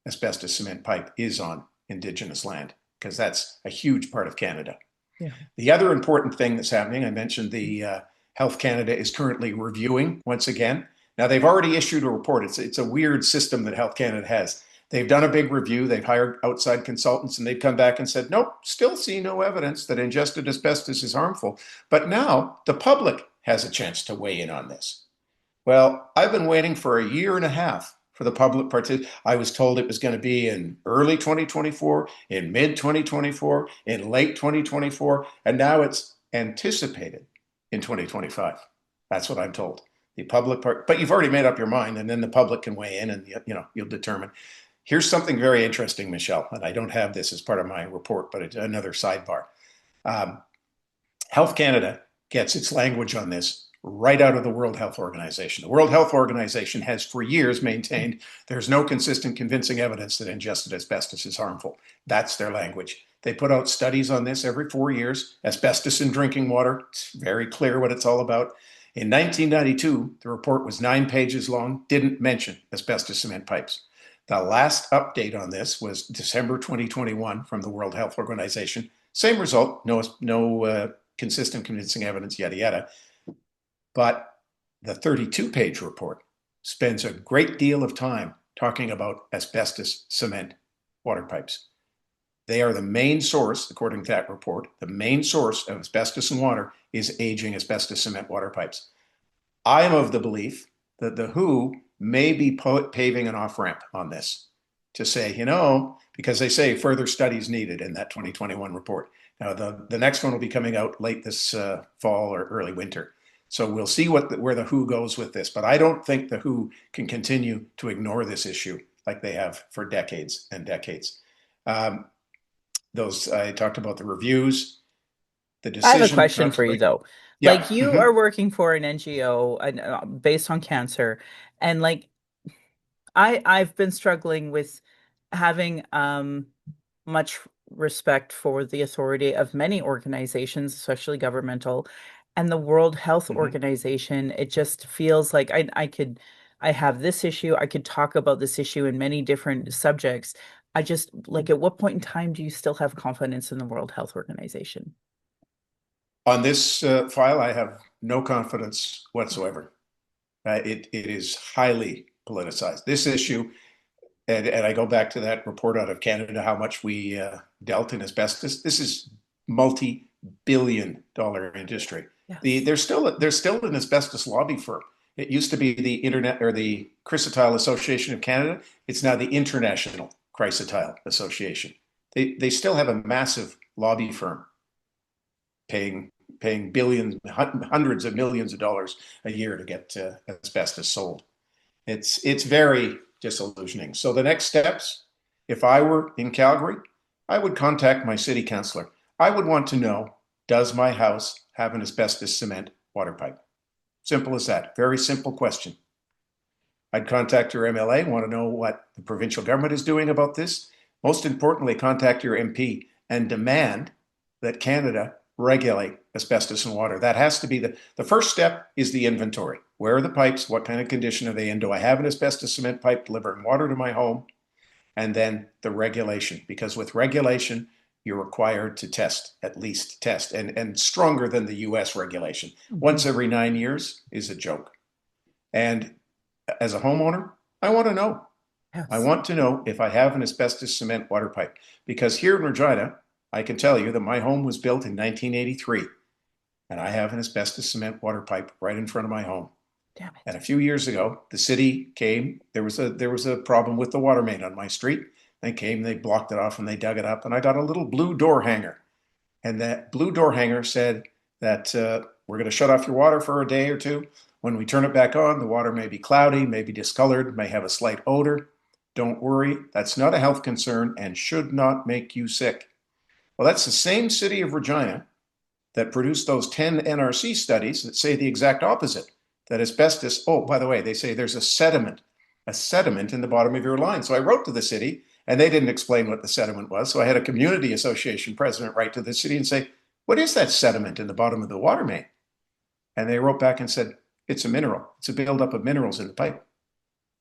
asbestos cement pipe is on Indigenous land, because that's a huge part of Canada. Yeah. The other important thing that's happening, I mentioned the Health Canada is currently reviewing once again. Now, they've already issued a report. It's a weird system that Health Canada has. They've done a big review. They've hired outside consultants, and they've come back and said, nope, still see no evidence that ingested asbestos is harmful. But now the public has a chance to weigh in on this. Well, I've been waiting for a year and a half for the public participation. I was told it was going to be in early 2024, in mid 2024, in late 2024, and now it's anticipated in 2025. That's what I'm told. The public part, but you've already made up your mind, and then the public can weigh in, and you'll determine. Here's something very interesting, Michelle, and I don't have this as part of my report, but it's another sidebar. Um, Health Canada gets its language on this right out of the World Health Organization. The World Health Organization has for years maintained there's no consistent, convincing evidence that ingested asbestos is harmful. That's their language. They put out studies on this every 4 years. Asbestos in drinking water, it's very clear what it's all about. In 1992, the report was 9 pages long, didn't mention asbestos cement pipes. The last update on this was December 2021 from the World Health Organization. Same result, no consistent, convincing evidence, yada, yada. But the 32-page report spends a great deal of time talking about asbestos cement water pipes. They are the main source, according to that report, the main source of asbestos in water is aging asbestos cement water pipes. I am of the belief that the WHO may be paving an off-ramp on this to say, because they say further studies needed in that 2021 report. Now, the next one will be coming out late this fall or early winter. So we'll see where the WHO goes with this. But I don't think the WHO can continue to ignore this issue like they have for decades and decades. I talked about the reviews, the I have a decision question not to for you bring. though. Yeah. Like you Mm-hmm. are working for an NGO based on cancer, and like I've been struggling with having much respect for the authority of many organizations, especially governmental, and the World Health Mm-hmm. Organization. It just feels like I have this issue, I could talk about this issue in many different subjects. I just like at what point in time do you still have confidence in the World Health Organization? On this file, I have no confidence whatsoever. It is highly politicized. This issue, and I go back to that report out of Canada, how much we dealt in asbestos. This is multi-billion-dollar industry. Yes. There's still an asbestos lobby firm. It used to be the Internet or the Chrysotile Association of Canada. It's now the International Chrysotile Association. They still have a massive lobby firm paying billions, hundreds of millions of dollars a year to get asbestos sold. It's very disillusioning. So the next steps, if I were in Calgary, I would contact my city councillor. I would want to know, does my house have an asbestos cement water pipe? Simple as that. Very simple question. I'd contact your MLA, want to know what the provincial government is doing about this. Most importantly, contact your MP and demand that Canada regulate asbestos in water. That has to be the first step is the inventory. Where are the pipes? What kind of condition are they in? Do I have an asbestos cement pipe delivering water to my home? And then the regulation, because with regulation, you're required to test, at least test, and stronger than the US regulation. Mhm. Once every 9 years is a joke. And as a homeowner, I want to know. I Yes. want to know if I have an asbestos cement water pipe. Because here in Regina, I can tell you that my home was built in 1983, and I have an asbestos cement water pipe right in front of my home. Damn And it. a few years ago, the city came. There was a problem with the water main on my street. They came, they blocked it off, and they dug it up. And I got a little blue door hanger. And that blue door hanger said that we're going to shut off your water for a day or two. When we turn it back on, the water may be cloudy, may be discolored, may have a slight odor. Don't worry, that's not a health concern and should not make you sick. Well, that's the same city of Regina that produced those 10 NRC studies that say the exact opposite. That asbestos, oh, by the way, they say there's a sediment in the bottom of your line. So I wrote to the city and they didn't explain what the sediment was. So I had a community association president write to the city and say, what is that sediment in the bottom of the water main? And they wrote back and said, it's a mineral. It's a buildup of minerals in the pipe.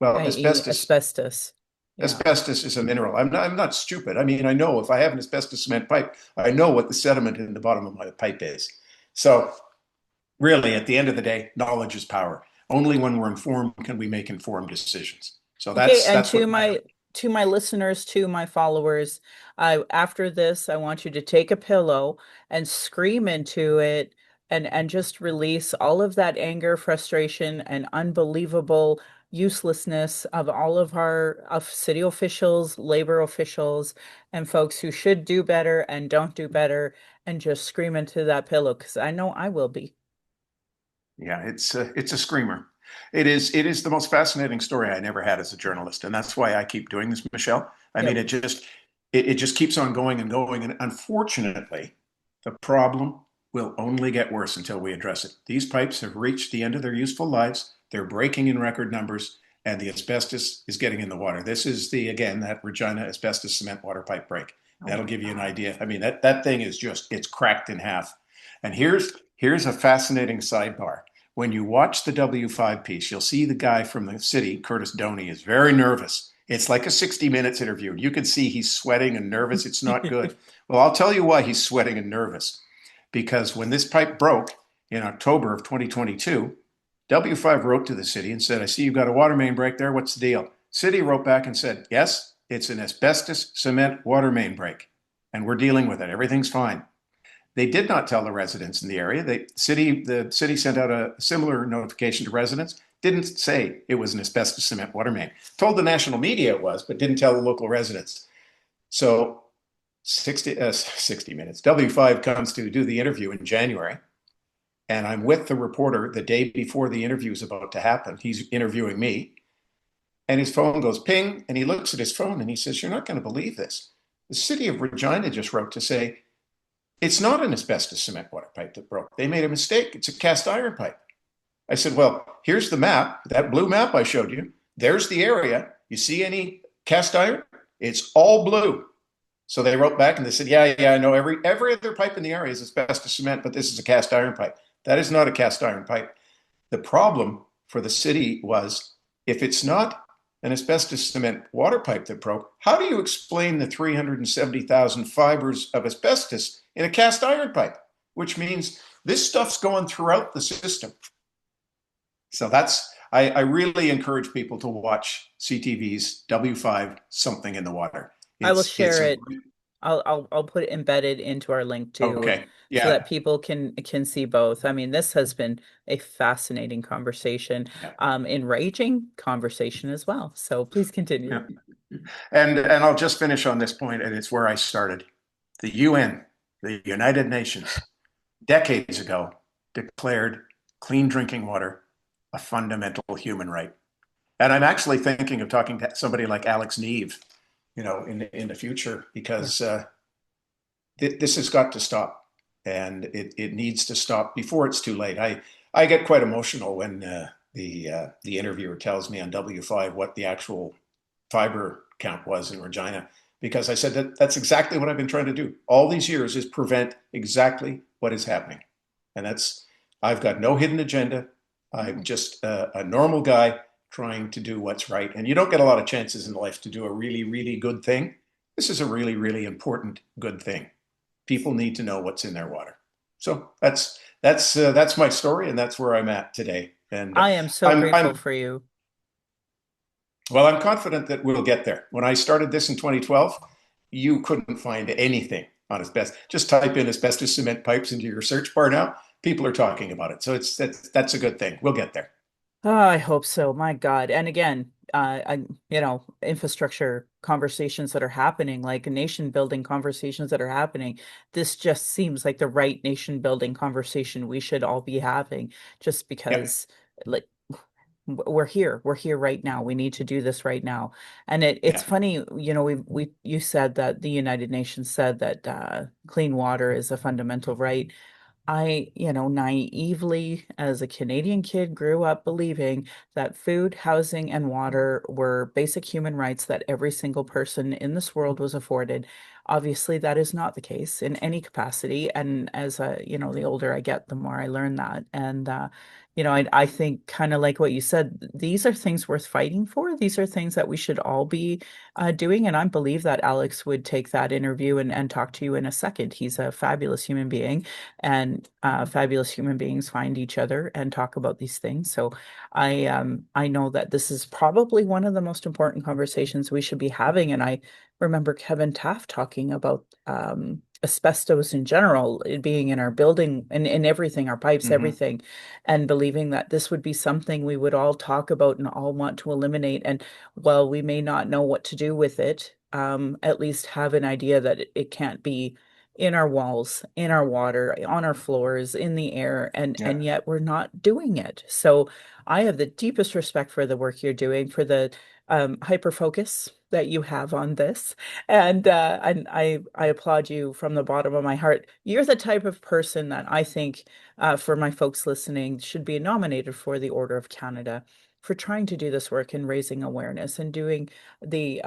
Well, I.e. asbestos. Yeah. asbestos is a mineral. I'm not stupid. I mean, I know if I have an asbestos cement pipe, I know what the sediment in the bottom of my pipe is. So really, at the end of the day, knowledge is power. Only when we're informed can we make informed decisions. So Okay, that's and that's what my to my listeners, to my followers, after this, I want you to take a pillow and scream into it and just release all of that anger, frustration, and unbelievable uselessness of all of our of city officials, labor officials, and folks who should do better and don't do better, and just scream into that pillow because I know I will be. Yeah, it's a screamer. It is the most fascinating story I never had as a journalist, and that's why I keep doing this, Michelle. I mean, Yep. it just keeps on going and going, and unfortunately, the problem will only get worse until we address it. These pipes have reached the end of their useful lives. They're breaking in record numbers, and the asbestos is getting in the water. This is the again that Regina asbestos cement water pipe break. Oh That'll my give you an God. idea. I mean, that thing is just it's cracked in half. And here's a fascinating sidebar. When you watch the W5 piece, you'll see the guy from the city, Curtis Doney, is very nervous. It's like a 60 Minutes interview. You can see he's sweating and nervous. It's not good. Well, I'll tell you why he's sweating and nervous. Because when this pipe broke in October of 2022, W5 wrote to the city and said, I see you've got a water main break there. What's the deal? City wrote back and said, yes, it's an asbestos cement water main break. And we're dealing with it. Everything's fine. They did not tell the residents in the area. The city sent out a similar notification to residents. Didn't say it was an asbestos cement water main. Told the national media it was, but didn't tell the local residents. So 60 minutes. W5 comes to do the interview in January, and I'm with the reporter the day before the interview is about to happen. He's interviewing me, and his phone goes ping, and he looks at his phone and he says, "You're not going to believe this. The city of Regina just wrote to say it's not an asbestos cement water pipe that broke. They made a mistake. It's a cast iron pipe." I said, "Well, here's the map, that blue map I showed you. There's the area. You see any cast iron? It's all blue." So they wrote back and they said, "Yeah, yeah, I know every other pipe in the area is asbestos cement, but this is a cast iron pipe." That is not a cast iron pipe. The problem for the city was if it's not an asbestos cement water pipe that broke, how do you explain the 370,000 fibers of asbestos in a cast iron pipe? Which means this stuff's going throughout the system. So I really encourage people to watch CTV's W5 Something in the Water. I will It's share a it. I'll put it embedded into our link too, okay. so that Yeah. people can see both. I mean, this has been a fascinating conversation, Yeah. enraging conversation as well. So please continue. Yeah. And I'll just finish on this point, and it's where I started. The UN, the United Nations, decades ago declared clean drinking water a fundamental human right. And I'm actually thinking of talking to somebody like Alex Neve, in the future, Yeah. because this has got to stop, and it needs to stop before it's too late. I get quite emotional when the interviewer tells me on W5 what the actual fiber count was in Regina, because I said that's exactly what I've been trying to do all these years, is prevent exactly what is happening. And that's, I've got no hidden agenda. I'm just a normal guy trying to do what's right. And you don't get a lot of chances in life to do a really, really good thing. This is a really, really important good thing. People need to know what's in their water. So that's my story, and that's where I'm at today. And I am so grateful I'm for you. well, I'm confident that we'll get there. When I started this in 2012, you couldn't find anything on asbestos. Just type in asbestos cement pipes into your search bar now. People are talking about it. So that's a good thing. We'll get there. Oh, I hope so. My God. And again, infrastructure conversations that are happening, like nation building conversations that are happening. This just seems like the right nation building conversation we should all be having, just Yep. because, like, we're here. We're here right now. We need to do this right now. And it's Yeah. funny, you said that the United Nations said that clean water is a fundamental right. I, naively, as a Canadian kid, grew up believing that food, housing, and water were basic human rights that every single person in this world was afforded. Obviously, that is not the case in any capacity. And as the older I get, the more I learn that. And I think kind of like what you said, these are things worth fighting for. These are things that we should all be doing. And I believe that Alex would take that interview and talk to you in a second. He's a fabulous human being, and fabulous human beings find each other and talk about these things. So I know that this is probably one of the most important conversations we should be having. And I remember Kevin Taft talking about asbestos in general, it being in our building and in everything, our pipes, Hmm. everything, and believing that this would be something we would all talk about and all want to eliminate. And while we may not know what to do with it, at least have an idea that it can't be in our walls, in our water, on our floors, in the air, and Yeah. yet we're not doing it. So I have the deepest respect for the work you're doing, for the hyper focus that you have on this, and I applaud you from the bottom of my heart. You're the type of person that I think, for my folks listening, should be nominated for the Order of Canada for trying to do this work and raising awareness and doing the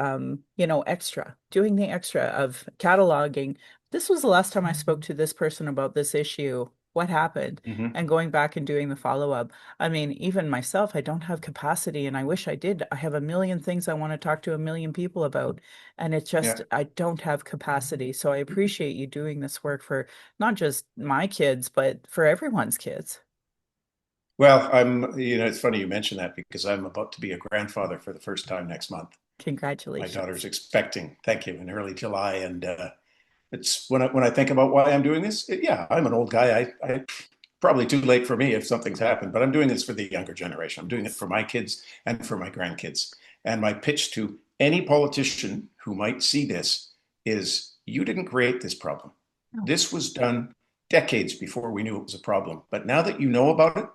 doing the extra of cataloging. This was the last time I spoke to this person about this issue. What happened? Hmm. And going back and doing the follow-up. I mean, even myself, I don't have capacity, and I wish I did. I have a million things I want to talk to a million people about, and it's just Yeah. I don't have capacity. So I appreciate you doing this work for not just my kids, but for everyone's kids. Well, it's funny you mention that because I'm about to be a grandfather for the first time next month. My daughter's Congratulations. expecting, thank you, in early July. And it's when I think about why I'm doing this, yeah, I'm an old guy. I probably too late for me if something's happened, but I'm doing this for the younger generation. I'm doing it Yes. for my kids and for my grandkids. And my pitch to any politician who might see this is you didn't create this problem. No. This was done decades before we knew it was a problem. But now that you know about it,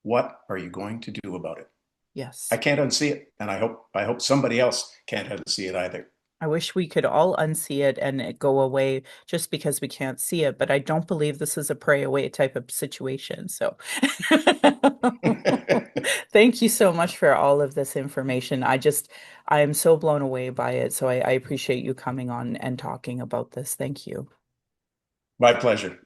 what are you going to do about it? I Yes. can't unsee it, and I hope somebody else can't unsee it either. I wish we could all unsee it and it go away just because we can't see it, but I don't believe this is a pray away type of situation. So thank you so much for all of this information. I am so blown away by it. So I appreciate you coming on and talking about this. Thank you. My pleasure.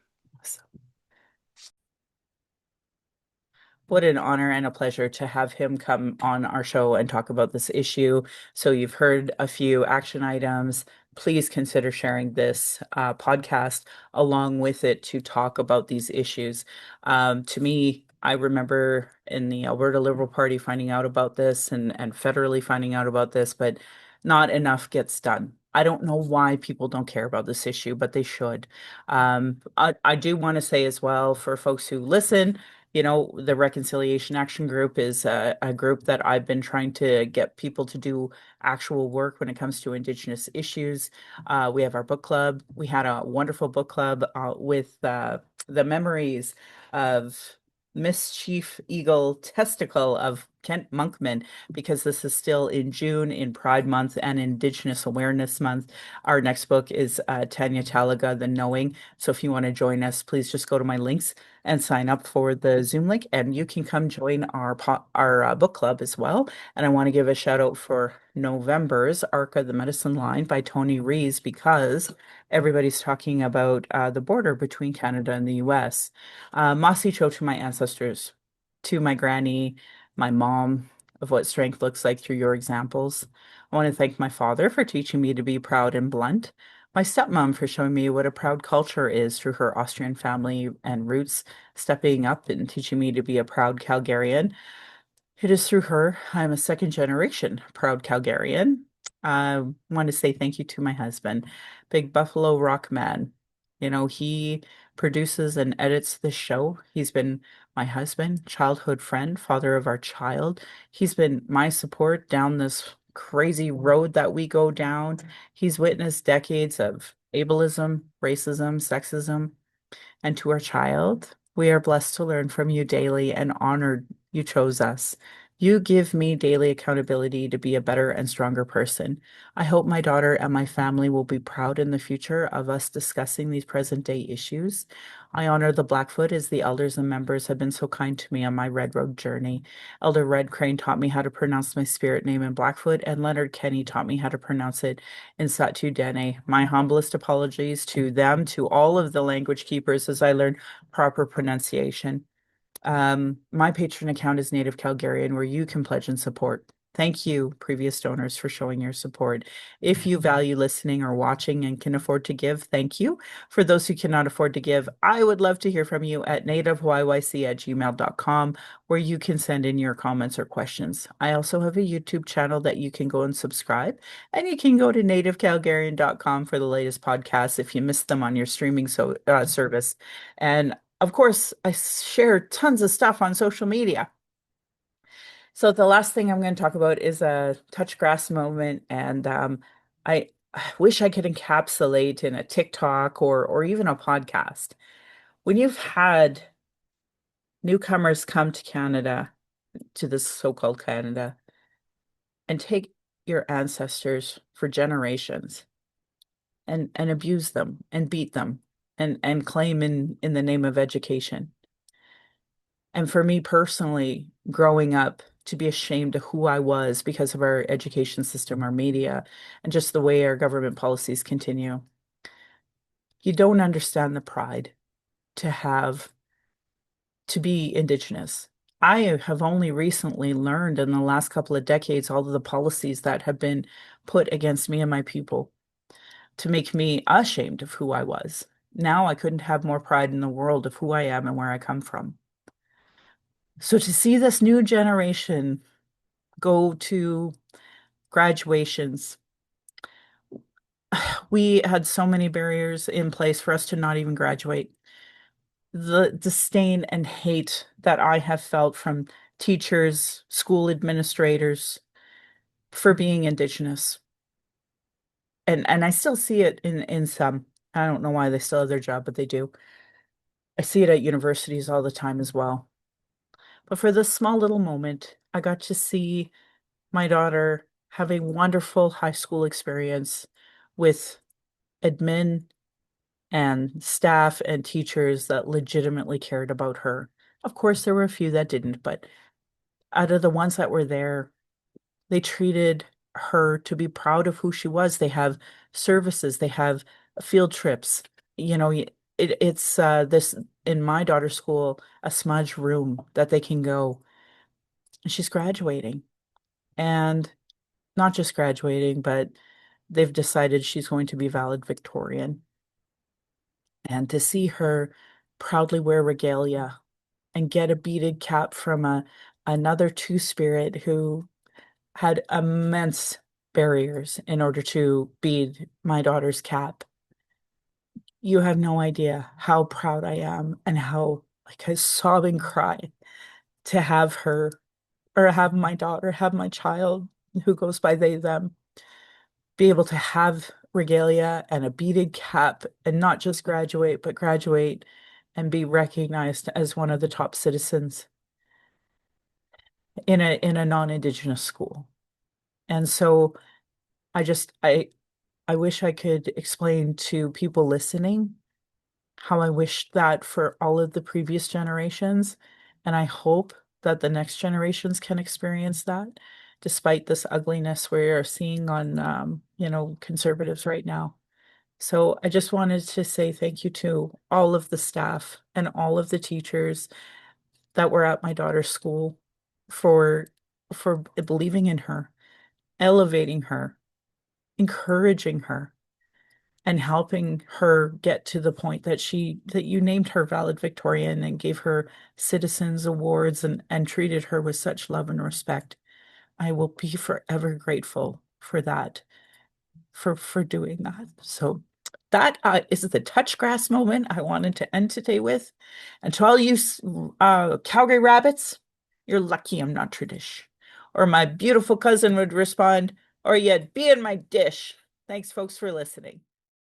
What an honor and a pleasure to have him come on our show and talk about this issue. So, you've heard a few action items. Please consider sharing this podcast along with it to talk about these issues. To me, I remember in the Alberta Liberal Party finding out about this and federally finding out about this, but not enough gets done. I don't know why people don't care about this issue, but they should. I do want to say as well for folks who listen, the Reconciliation Action Group is a group that I've been trying to get people to do actual work when it comes to Indigenous issues. We have our book club. We had a wonderful book club with the memories of Miss Chief Eagle Testicle of Kent Monkman, because this is still in June, in Pride Month and Indigenous Awareness Month. Our next book is Tanya Talaga, The Knowing. So if you want to join us, please just go to my links and sign up for the Zoom link, and you can come join our book club as well. And I want to give a shout out for November's Arc of the Medicine Line by Tony Rees, because everybody's talking about the border between Canada and the US. Masi Cho to my ancestors, to my granny, my mom, of what strength looks like through your examples. I want to thank my father for teaching me to be proud and blunt, my stepmom for showing me what a proud culture is through her Austrian family and roots, stepping up and teaching me to be a proud Calgarian. It is through her I'm a second generation proud Calgarian. I want to say thank you to my husband, Big Buffalo Rock Man. He produces and edits the show. He's been my husband, childhood friend, father of our child. He's been my support down this crazy road that we go down. He's witnessed decades of ableism, racism, sexism, and to our child, we are blessed to learn from you daily and honored you chose us. You give me daily accountability to be a better and stronger person. I hope my daughter and my family will be proud in the future of us discussing these present day issues. I honor the Blackfoot as the elders and members have been so kind to me on my Red Road journey. Elder Red Crane taught me how to pronounce my spirit name in Blackfoot, and Leonard Kenny taught me how to pronounce it in Satu Dene. My humblest apologies to them, to all of the language keepers as I learn proper pronunciation. My patron account is Native Calgarian, where you can pledge and support. Thank you, previous donors, for showing your support. If you value listening or watching and can afford to give, thank you. For those who cannot afford to give, I would love to hear from you at nativeyyc@gmail.com, where you can send in your comments or questions. I also have a YouTube channel that you can go and subscribe, and you can go to nativecalgarian.com for the latest podcasts if you missed them on your streaming service. And of course, I share tons of stuff on social media. So the last thing I'm going to talk about is a touch grass moment, and I wish I could encapsulate in a TikTok or even a podcast. When you've had newcomers come to Canada, to this so-called Canada, and take your ancestors for generations and abuse them and beat them and claim in the name of education. And for me personally, growing up, to be ashamed of who I was because of our education system, our media, and just the way our government policies continue. You don't understand the pride to have to be Indigenous. I have only recently learned in the last couple of decades all of the policies that have been put against me and my people to make me ashamed of who I was. Now I couldn't have more pride in the world of who I am and where I come from. So to see this new generation go to graduations, we had so many barriers in place for us to not even graduate. The disdain and hate that I have felt from teachers, school administrators for being Indigenous. And I still see it in some. I don't know why they still have their job, but they do. I see it at universities all the time as well. But for this small little moment, I got to see my daughter have a wonderful high school experience with admin and staff and teachers that legitimately cared about her. Of course, there were a few that didn't, but out of the ones that were there, they treated her to be proud of who she was. They have services, they have field trips. It's this in my daughter's school, a smudge room that they can go. And she's graduating, and not just graduating, but they've decided she's going to be valid Victorian. And to see her proudly wear regalia and get a beaded cap from another two-spirit who had immense barriers in order to bead my daughter's cap. You have no idea how proud I am and how like a sobbing cry to have her or have my daughter, have my child who goes by they, them, be able to have regalia and a beaded cap and not just graduate, but graduate and be recognized as one of the top citizens. in a non-Indigenous school. And so I just I wish I could explain to people listening how I wish that for all of the previous generations. And I hope that the next generations can experience that despite this ugliness we are seeing on, conservatives right now. So I just wanted to say thank you to all of the staff and all of the teachers that were at my daughter's school for believing in her, elevating her, encouraging her, and helping her get to the point that you named her valedictorian and gave her citizens awards and treated her with such love and respect. I will be forever grateful for that, for doing that. So that is the touch grass moment I wanted to end today with. And to all you Calgary rabbits, you're lucky I'm not tradish. Or my beautiful cousin would respond, or you'd be in my dish. Thanks, folks, for listening.